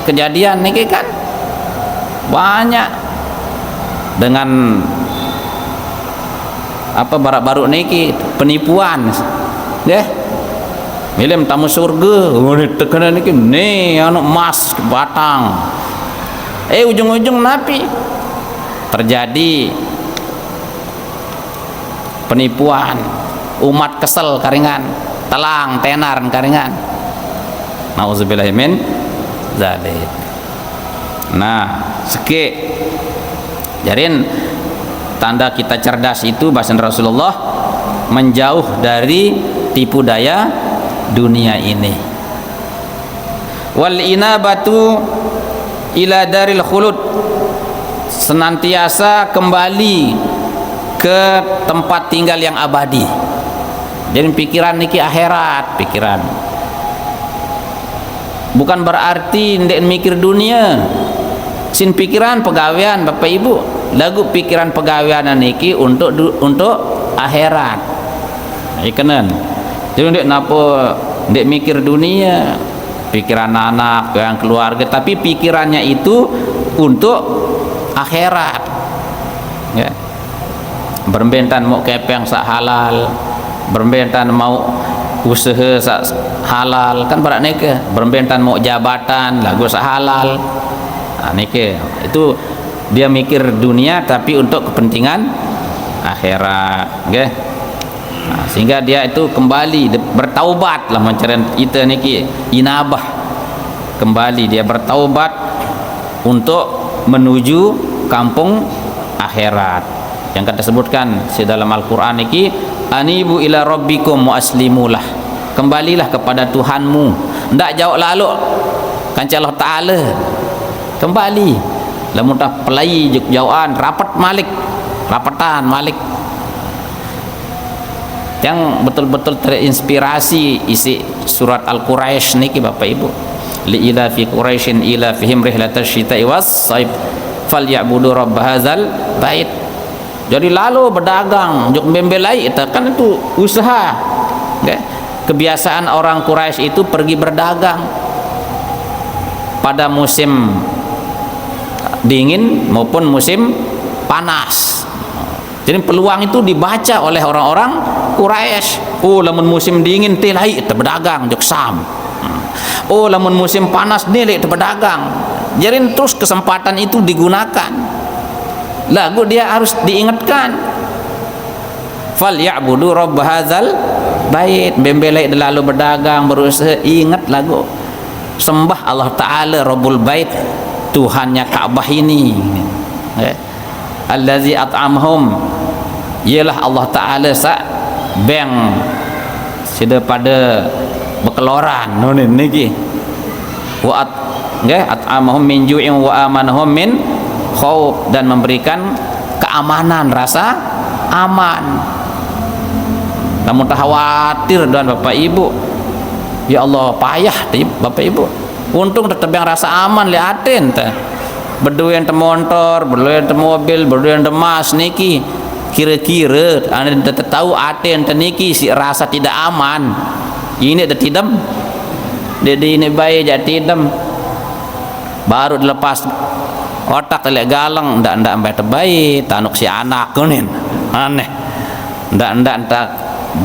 kejadian nih kan, banyak dengan apa baru niki penipuan, deh. Milim tamu surga, tekanan niki nih anu emas batang. Ujung-ujung napi terjadi penipuan, umat kesel karingan, telang tenar karingan. Nauzubillahi min zalik. Nah, seki jarin tanda kita cerdas itu bahasa Rasulullah menjauh dari tipu daya dunia ini. Wal inabatu ila daril khulud, senantiasa kembali ke tempat tinggal yang abadi. Jadi pikiran niki akhirat, pikiran bukan berarti ndek mikir dunia. Sin pikiran pegawaian Bapak Ibu, lagu pikiran pegawaian niki untuk akhirat. Ikanan. Jadi ndek napa ndek mikir dunia, pikiran anak, yang keluarga, tapi pikirannya itu untuk akhirat. Ya. Berbentan mau kepeng sak halal, berbentan mau usaha sak halal, kan berat nike. Berbentan mau jabatan lagu sak halal. Nah, nike itu dia mikir dunia tapi untuk kepentingan akhirat, nggih. Nah, sehingga dia itu kembali bertaubat lah mencari kita niki inabah, kembali dia bertaubat untuk menuju kampung akhirat yang kita sebutkan di dalam Al-Qur'an niki, anibu ila rabbikum wa aslimulah, kembalilah kepada Tuhanmu, ndak jauh lalu kanca Allah Ta'ala, kembali lamun tah pelai jauhan rapat malik, rapatan malik yang betul-betul terinspirasi isi surat Al-Quraisy niki Bapak Ibu. Li ila fi quraisyin ila fihim rihlatash syita'i was-saif falyabudu rabb hadzal bait. Jadi lalu berdagang juk membelai itu kan itu usaha. Okay? Kebiasaan orang Quraisy itu pergi berdagang pada musim dingin maupun musim panas. Jadi peluang itu dibaca oleh orang-orang Quraisy. Oh, lamun musim dingin teh lai itu berdagang juk sam. Oh, lamun musim panas nih itu berdagang. Jadi terus kesempatan itu digunakan. Lagu dia harus diingatkan. Fal ya'budu rabb hadzal bait, bembelai lalu berdagang berusaha, ingat lagu sembah Allah Ta'ala Rabbul Bait, Tuhannya Ka'bah ini. Allazi at'amhum, ialah Allah Ta'ala sa beng sida pada bekeloran nonin niki wa at'amahum min ju'in wa amanahum min khauf, dan memberikan keamanan, rasa aman. Namun tak khawatir dan bapak ibu, ya Allah payah bapak ibu, untung tetap yang rasa aman liatin teh berdua yang motor, berdua yang mobil, berdua yang mas niki kira-kira anda tahu aten niki si rasa tidak aman ini ada tidam jadi ini bayi jadi tidam baru dilepas otak lihat galang ndak sampai terbaik tanuk si anak kunin aneh ndak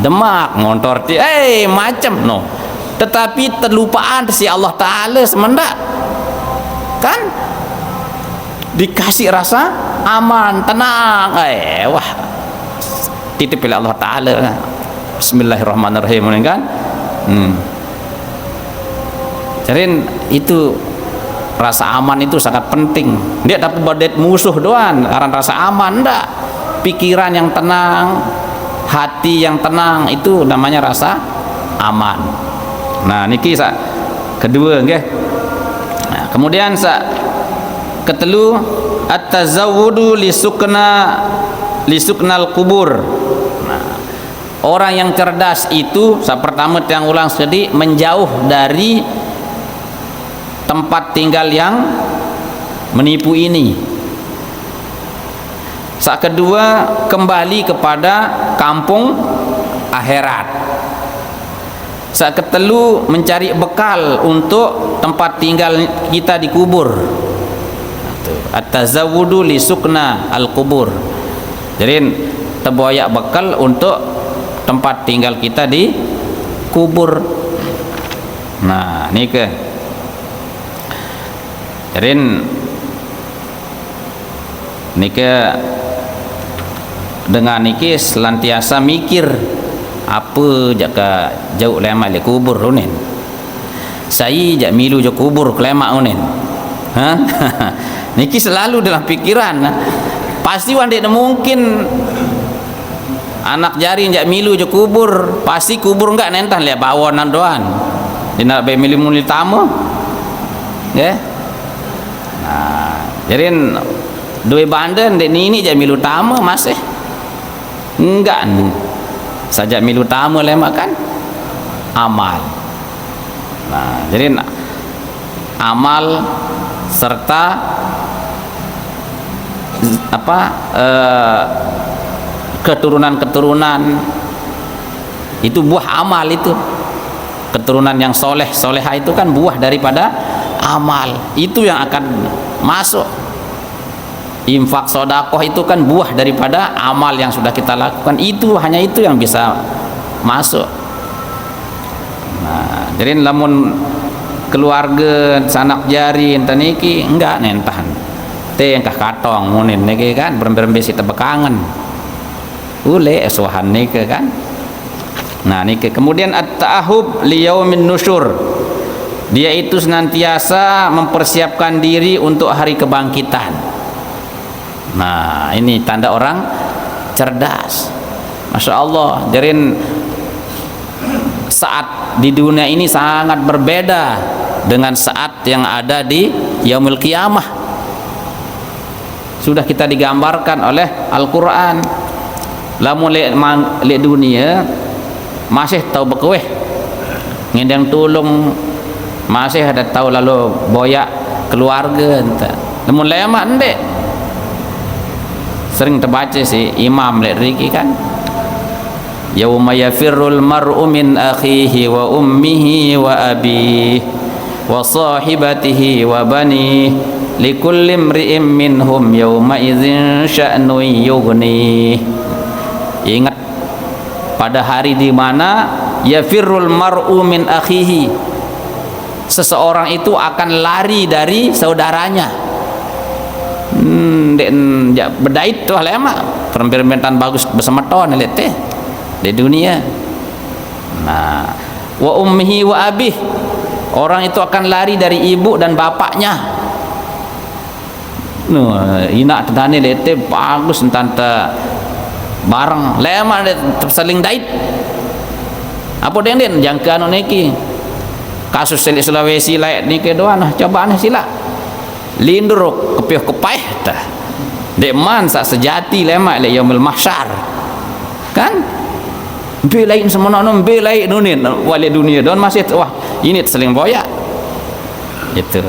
demak ngontor macam no, tetapi terlupaan si Allah Ta'ala semendak kan dikasih rasa aman tenang wah titip oleh Allah Ta'ala. Bismillahirrahmanirrahim kan. Jadi itu rasa aman itu sangat penting. Dia dapat badet musuh doang karena rasa aman, enggak, pikiran yang tenang, hati yang tenang, itu namanya rasa aman. Nah niki kedua nggih. Nah, kemudian ketelu at-tazawwudu lisuknal kubur. Nah, orang yang cerdas itu pertama yang ulang sedih menjauh dari tempat tinggal yang menipu ini. Kedua kembali kepada kampung akhirat. Ketelu mencari bekal untuk tempat tinggal kita di kubur. At-tazawwudu li sukna al-kubur. Jadi terboyak bekal untuk tempat tinggal kita di kubur. Nah, ini ke. Jadi nike dengan niki selantiasa mikir apa jaka jauh lemak le kubur unin. Saya jak milu je kubur lemak unin. Niki selalu dalam pikiran. Pasti wandek mungkin anak jari jak milu je kubur, pasti kubur enggak nentah le bawonan doan. Dina be milu muli tamu. Ya. Nah, jadi dua bandan dek ini jak milu tamu masih enggak saja milu tamu lemak kan amal. Nah, jadi amal serta keturunan itu buah amal, itu keturunan yang soleha itu kan buah daripada amal, itu yang akan masuk. Infak sodakoh itu kan buah daripada amal yang sudah kita lakukan, itu hanya itu yang bisa masuk. Nah, jadi lamun keluarga sanak jari enten iki enggak nentahan teh yang katong munin niki kan berembesi tebekangan ule esuhan niki kan. Nah niki kemudian at-ta'ahub li yaumin nusyur, dia itu senantiasa mempersiapkan diri untuk hari kebangkitan. Nah ini tanda orang cerdas, Masya Allah. Jadi saat di dunia ini sangat berbeda dengan saat yang ada di yaumul qiyamah. Sudah kita digambarkan oleh Al-Quran. Lamun lihat dunia masih tahu bekeweh ngedang tulung, masih ada tahu lalu boyak keluarga entah. Lamun lama ndek sering terbaca si imam lihat riki kan, yauma yafirrul mar'u min akhihi wa ummihi wa abihi wa sahibatihi wa banihi likulli imri'in minhum yawma idzin sya'nun yughni. Ingat pada hari di mana yafirrul mar'u min akhihi, seseorang itu akan lari dari saudaranya. Bedait tuh lema permentan bagus bersama ton lihat teh di dunia. Nah, wa ummihi wa abih, orang itu akan lari dari ibu dan bapaknya. Ina tani lete bagus tante bareng lema saling dait. Apa den jangkaan niki kasus Selik Sulawesi lain ni ke doan coba nah sila lindur kepiuh kepaih dah dek man sak sejati lemak le yaumul mahsyar kan belain semono belain dunia wali dunia don masih wah ini seling boyak itu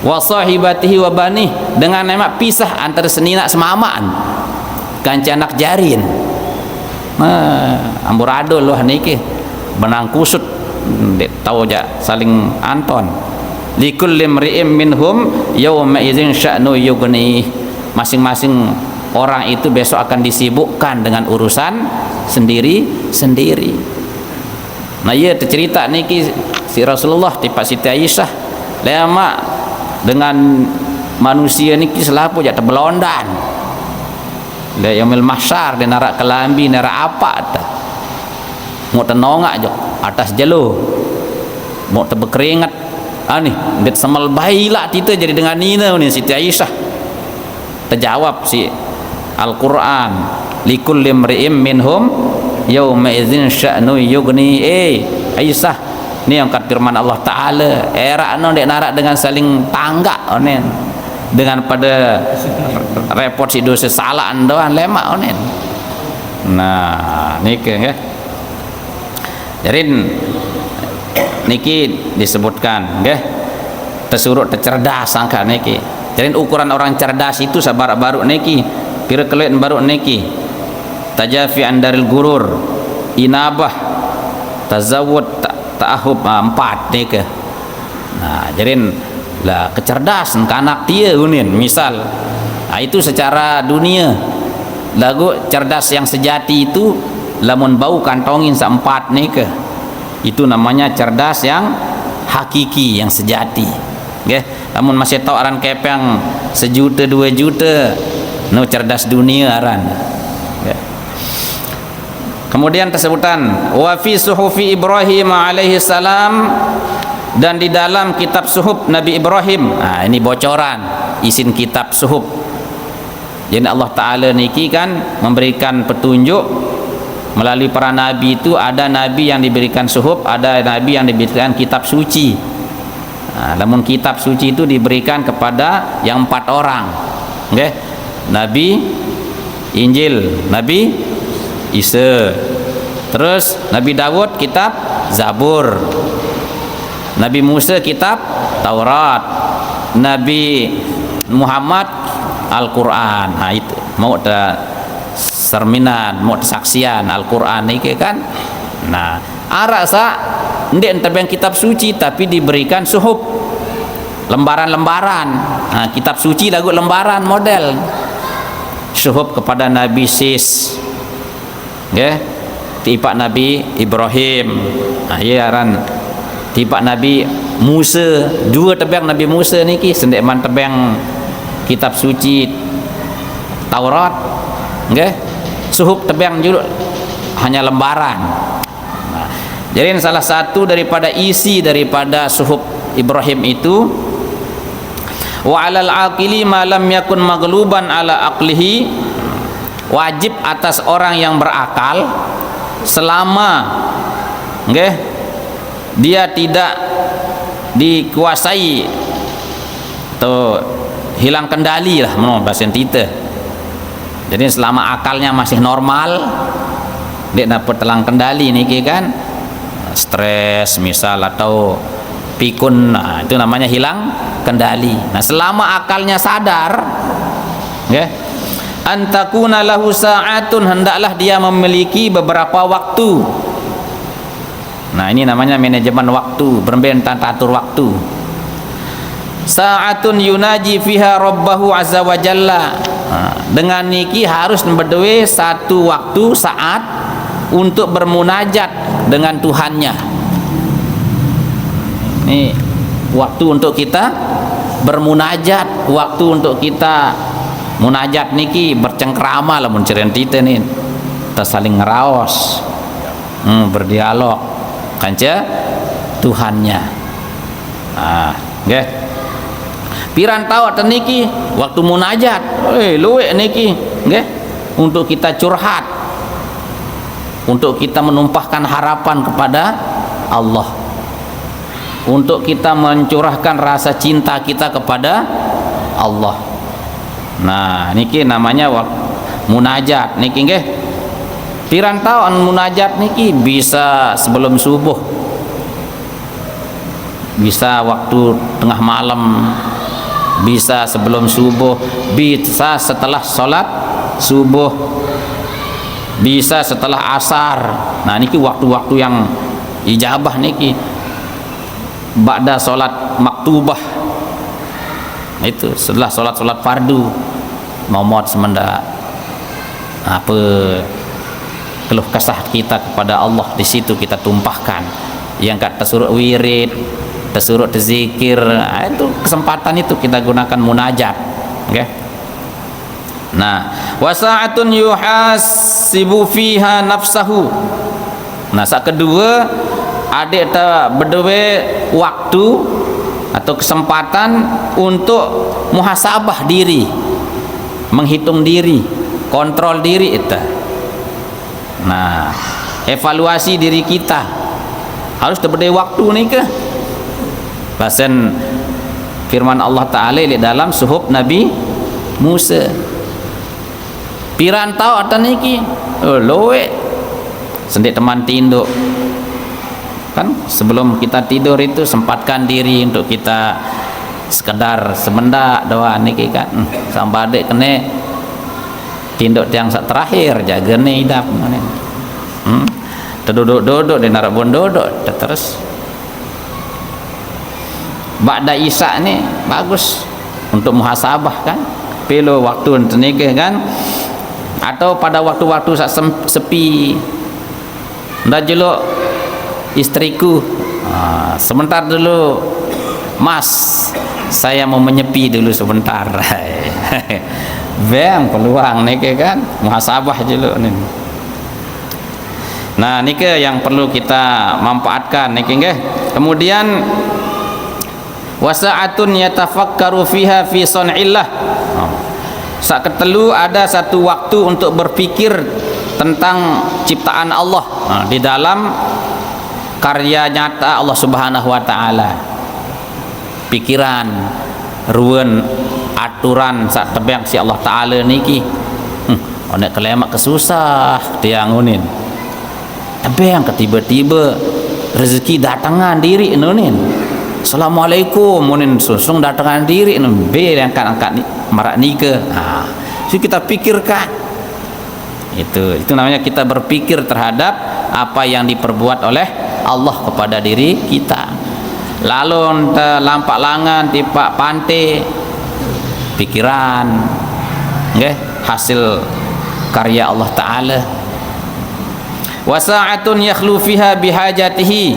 wa sahibatihi wa bani dengan nama pisah antara senina semamaan kanca anak jarin amburadul loh niki benang kusut dek tahu aja saling anton likulli imri'in minhum yawma idzin sya'nu yughni masing-masing orang itu besok akan disibukkan dengan urusan sendiri-sendiri. Nah ia tercerita niki si Rasulullah tipak Siti Aisyah lama dengan manusia niki selapu jak terbelondan le yaumil mahsyar de narak kelambi narak apa dah mau tenongak jo atas jelo mau terbekeringat ni det semal baila kita jadi dengan nina ni Siti Aisyah terjawab si Al-Quran likulli imri'in minhum yawma idzin sya'nu yughni Aisyah ni yang kat firman Allah Ta'ala era no dek narak dengan saling tanggak onen dengan pada repot si dosa salah doan lemak onen nah niki ya jadi niki disebutkan nggih tersuruh tercerdas sangka niki jadi ukuran orang cerdas itu sabar baru niki kira kelet baru niki tajafi andaril gurur inabah tazawud ta'ahub 4 niki nah jadi lah kecerdasan kanak dia unin misal itu secara dunia lagu cerdas yang sejati itu lamun bau kantongin seempat niki itu namanya cerdas yang hakiki yang sejati nggih namun masih tahu aran kepeng 1 juta 2 juta no cerdas dunia aran ya. Kemudian tersebutan wa fi suhufi Ibrahim alaihi salam dan di dalam kitab suhuf Nabi Ibrahim ini bocoran isin kitab suhuf jadi Allah Ta'ala niki kan memberikan petunjuk melalui para nabi itu ada nabi yang diberikan suhuf ada nabi yang diberikan kitab suci namun kitab suci itu diberikan kepada yang 4 orang okay? Nabi Injil Nabi Isa terus Nabi Dawud kitab Zabur Nabi Musa kitab Taurat Nabi Muhammad Al-Quran itu mau serminan mau saksian Al-Quran ini kan nah arasa ndek entah yang kitab suci tapi diberikan suhuf lembaran-lembaran kitab suci lagu lembaran model suhuf kepada Nabi Sis okay? Tipak Nabi Ibrahim ya ran tipak Nabi Musa 2 tebang Nabi Musa niki sendek man tebang kitab suci Taurat okay? Suhuf tebang juga hanya lembaran jadi salah satu daripada isi daripada suhuf Ibrahim itu wa 'alal 'aqili ma lam yakun maghluban 'ala aqlihi wajib atas orang yang berakal selama nggih dia tidak dikuasai atau hilang kendali lah menurut bahasa kita jadi selama akalnya masih normal dia dapat telang kendali niki kan stres misal atau pikun itu namanya hilang kendali nah selama akalnya sadar okay? Antakuna lahu sa'atun hendaklah dia memiliki beberapa waktu nah ini namanya manajemen waktu berbentan atur waktu sa'atun yunaji fiha rabbahu azza wa jalla dengan niki harus berdua satu waktu saat untuk bermunajat dengan Tuhannya ini waktu untuk kita bermunajat waktu untuk kita munajat niki bercengkrama lah mencerian kita nih kita saling ngeraos berdialog kanca Tuhannya okay. Piran tahu atau niki waktu munajat luwe niki okay. Untuk kita curhat untuk kita menumpahkan harapan kepada Allah untuk kita mencurahkan rasa cinta kita kepada Allah. Nah niki namanya munajat niki nggih. Pirantau munajat niki bisa sebelum subuh, bisa waktu tengah malam, bisa sebelum subuh, bisa setelah sholat subuh, bisa setelah asar. Nah niki waktu-waktu yang ijabah niki. Ba'da sholat maktubah, itu setelah sholat fardu, momot semenda apa keluh kesah kita kepada Allah, di situ kita tumpahkan. Yang kata suruh wirid, tersuruh terzikir, itu kesempatan itu kita gunakan munajat. Okay? Nah, wasa'atun yuhasibu fiha nafsahu. Nah, saat kedua ada berdua waktu atau kesempatan untuk muhasabah diri, menghitung diri, kontrol diri itu. Nah, evaluasi diri kita harus berdua waktu nih ke. Bahkan firman Allah Ta'ala di dalam suhuf Nabi Musa, pirantau atau niki loe sendik teman tinduk kan, sebelum kita tidur itu sempatkan diri untuk kita sekedar semendak doa niki kan, sampai adek kene tinduk yang terakhir jaga nih hidup duduk di narabun duduk terus. Ba'da isya ni bagus untuk muhasabah kan, pelo waktu tenikah kan, atau pada waktu-waktu sepi ndak jeluk istriku, sebentar dulu mas, saya mau menyepi dulu sebentar. Bang peluang nikah kan, muhasabah jeluk ni. Nah nikah yang perlu kita manfaatkan nikah nggih. Kemudian wasa'atun yatafakkaru fiha fi sun'illah. Saat ketelu ada satu waktu untuk berpikir tentang ciptaan Allah, di dalam karya nyata Allah Subhanahu wa taala. Pikiran ruwen aturan sak tebang si Allah taala niki. Onek kelemak kesusah dia ngunin. Tebang ketiba-tiba rezeki datangan diri nunin. Assalamualaikum munin susung datangan diri be angkat ni marak nikah. So kita pikirkan itu namanya kita berpikir terhadap apa yang diperbuat oleh Allah kepada diri kita. Lalu lampak langan tipak pantai pikiran nggih hasil karya Allah taala. Wasa'atun yakhlu fiha bihajatihi,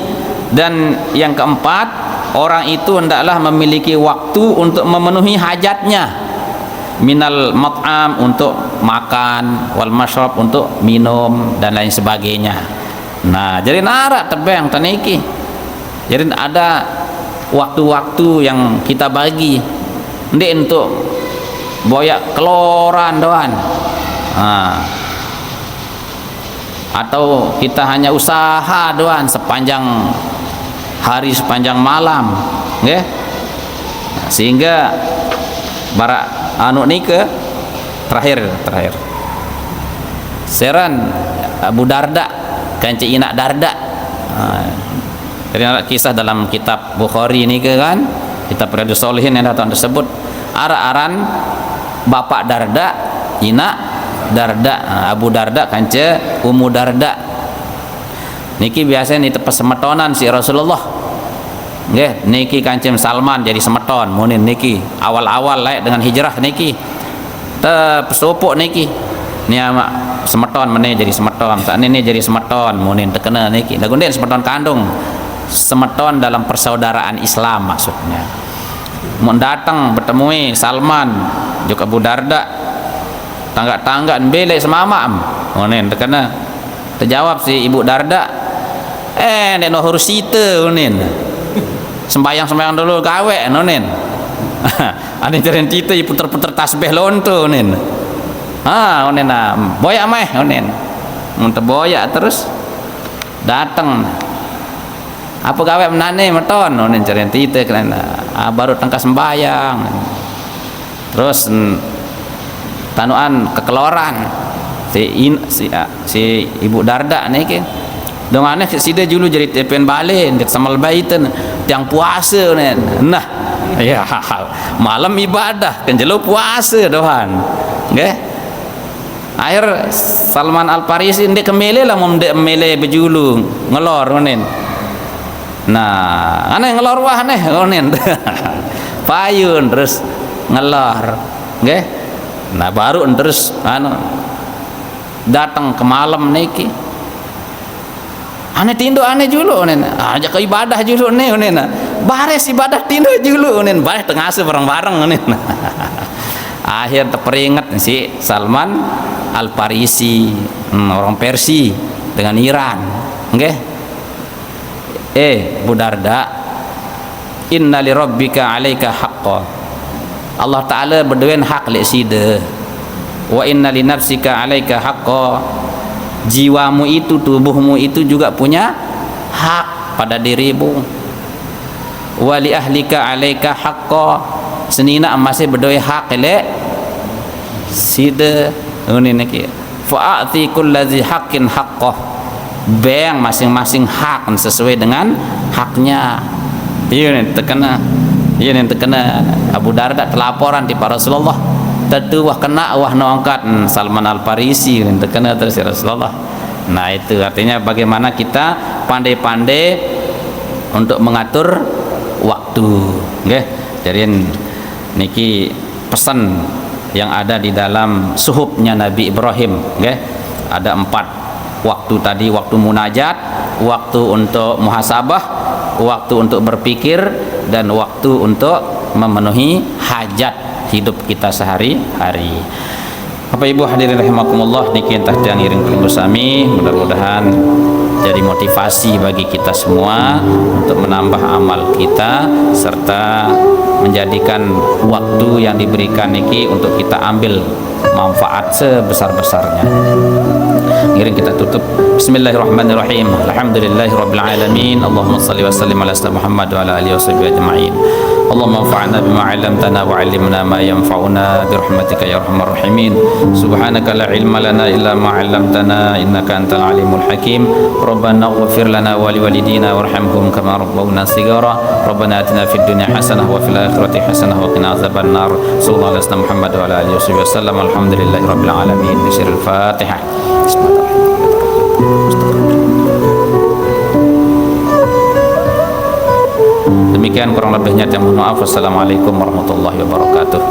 dan yang keempat, orang itu hendaklah memiliki waktu untuk memenuhi hajatnya, minal mat'am untuk makan, wal masyrab untuk minum dan lain sebagainya. Nah jadi narak tebang taniki, jadi ada waktu-waktu yang kita bagi ndek untuk boyak keloran doan, atau kita hanya usaha doan sepanjang hari sepanjang malam, nggih. Sehingga barak anu nikah terakhir seran Abu Darda kanci inak Darda. Dari kisah dalam kitab Bukhari ini kan, kitab Riyadhus Shalihin yang datang tersebut, aran bapak Darda, inak Darda, Abu Darda kanci Ummu Darda. Niki biasanya ni tepas semetonan si Rasulullah. Nggih, niki Kancing Salman jadi semeton munin niki. Awal-awal layak dengan hijrah niki. Pesopok niki. Ni amak semeton meneh jadi semeton. Saat ini jadi semeton munin terkena niki. Lagu ni semeton kandung. Semeton dalam persaudaraan Islam maksudnya. Mun datang bertemui Salman juga Abu Darda. Tangga-tangga belek semamam. Munin terkena. Terjawab si Ibu Darda, nek no harus sita unin. Sembayang dulu gawe unin. Ane jaren kita puter-puter tasbih lonto unin. Unin boyak meh unin. Mun boyak terus datang Apa gawe menane meton onen cari tite kan baru tengkas sembayang. Terus tanuan kekeloran si Ibu Darda niki dongane sida julu jadi tepen balen det samal baitan tiang puasa nen. Nah ya malam ibadah kan jelo puasa dohan nggih. Akhir Salman Al Farisi ndek kemele lah ndek mele bejulu ngelor onen. Nah aneh ngelor wah aneh onen. Payun terus ngelor nggih. Nah baru terus datang ke malam niki aneh tindo aneh julu onen aja ke ibadah julu nih onen bares ibadah tindo julu onen bares tengah bareng-bareng onen. Akhir teringat si Salman Al Farisi orang Persia dengan Iran nggih. Bu Darda, inna li rabbika 'alaika haqqan. Allah Ta'ala berduen hak lek sida. Wa inna li nafsika 'alaika haqqan. Jiwamu itu, tubuhmu itu juga punya hak pada dirimu. Wa li ahlika 'alaika haqqan. Senina masih berdue hak lek sida. Ini niki. Fa'ati kulladzi haqqin haqqah. Beng masing-masing hak sesuai dengan haknya. Iya nih terkena. Iya nih terkena Abu Darda telaporan di para Rasulullah. Tentu wah kena wah nongkat Salman Al Farisi nih terkena terus ya Rasulullah. Nah itu artinya bagaimana kita pandai-pandai untuk mengatur waktu. Nggih. Jadi niki pesan yang ada di dalam suhubnya Nabi Ibrahim, nggih. Ada 4 waktu tadi, waktu munajat, waktu untuk muhasabah, waktu untuk berpikir, dan waktu untuk memenuhi hajat hidup kita sehari-hari. Bapak Ibu hadirin rahimakumullah, niki entah yang iring bersami, mudah-mudahan jadi motivasi bagi kita semua untuk menambah amal kita serta menjadikan waktu yang diberikan niki untuk kita ambil manfaat sebesar-besarnya. Iring kita tutup. Bismillahirrahmanirrahim. Alhamdulillahirabbil alamin. Allahumma shalli wa sallim ala sayyidina Muhammad wa ala alihi washabbihi ajma'in. Allahumma anfa'na bima 'allamtana wa 'allimna ma yanfa'una bi rahmatika ya arhamar rahimin. Subhanaka la ilma lana illa ma 'allamtana innaka antal alimul hakim. Rabbana ighfir lana wa liwalidina warhamhum kama rabbawna shighara. Rabbana atina fid dunya hasanah wa fil akhirati hasanah wa qina adzaban nar. Sallallahu alaihi wasallam Muhammad wa ala alihi wasallam. Alhamdulillahirabbil alamin. Bismillahirrahmanirrahim. Fatihah. Demikian kurang lebihnya, mohon maaf. Wassalamualaikum warahmatullahi wabarakatuh.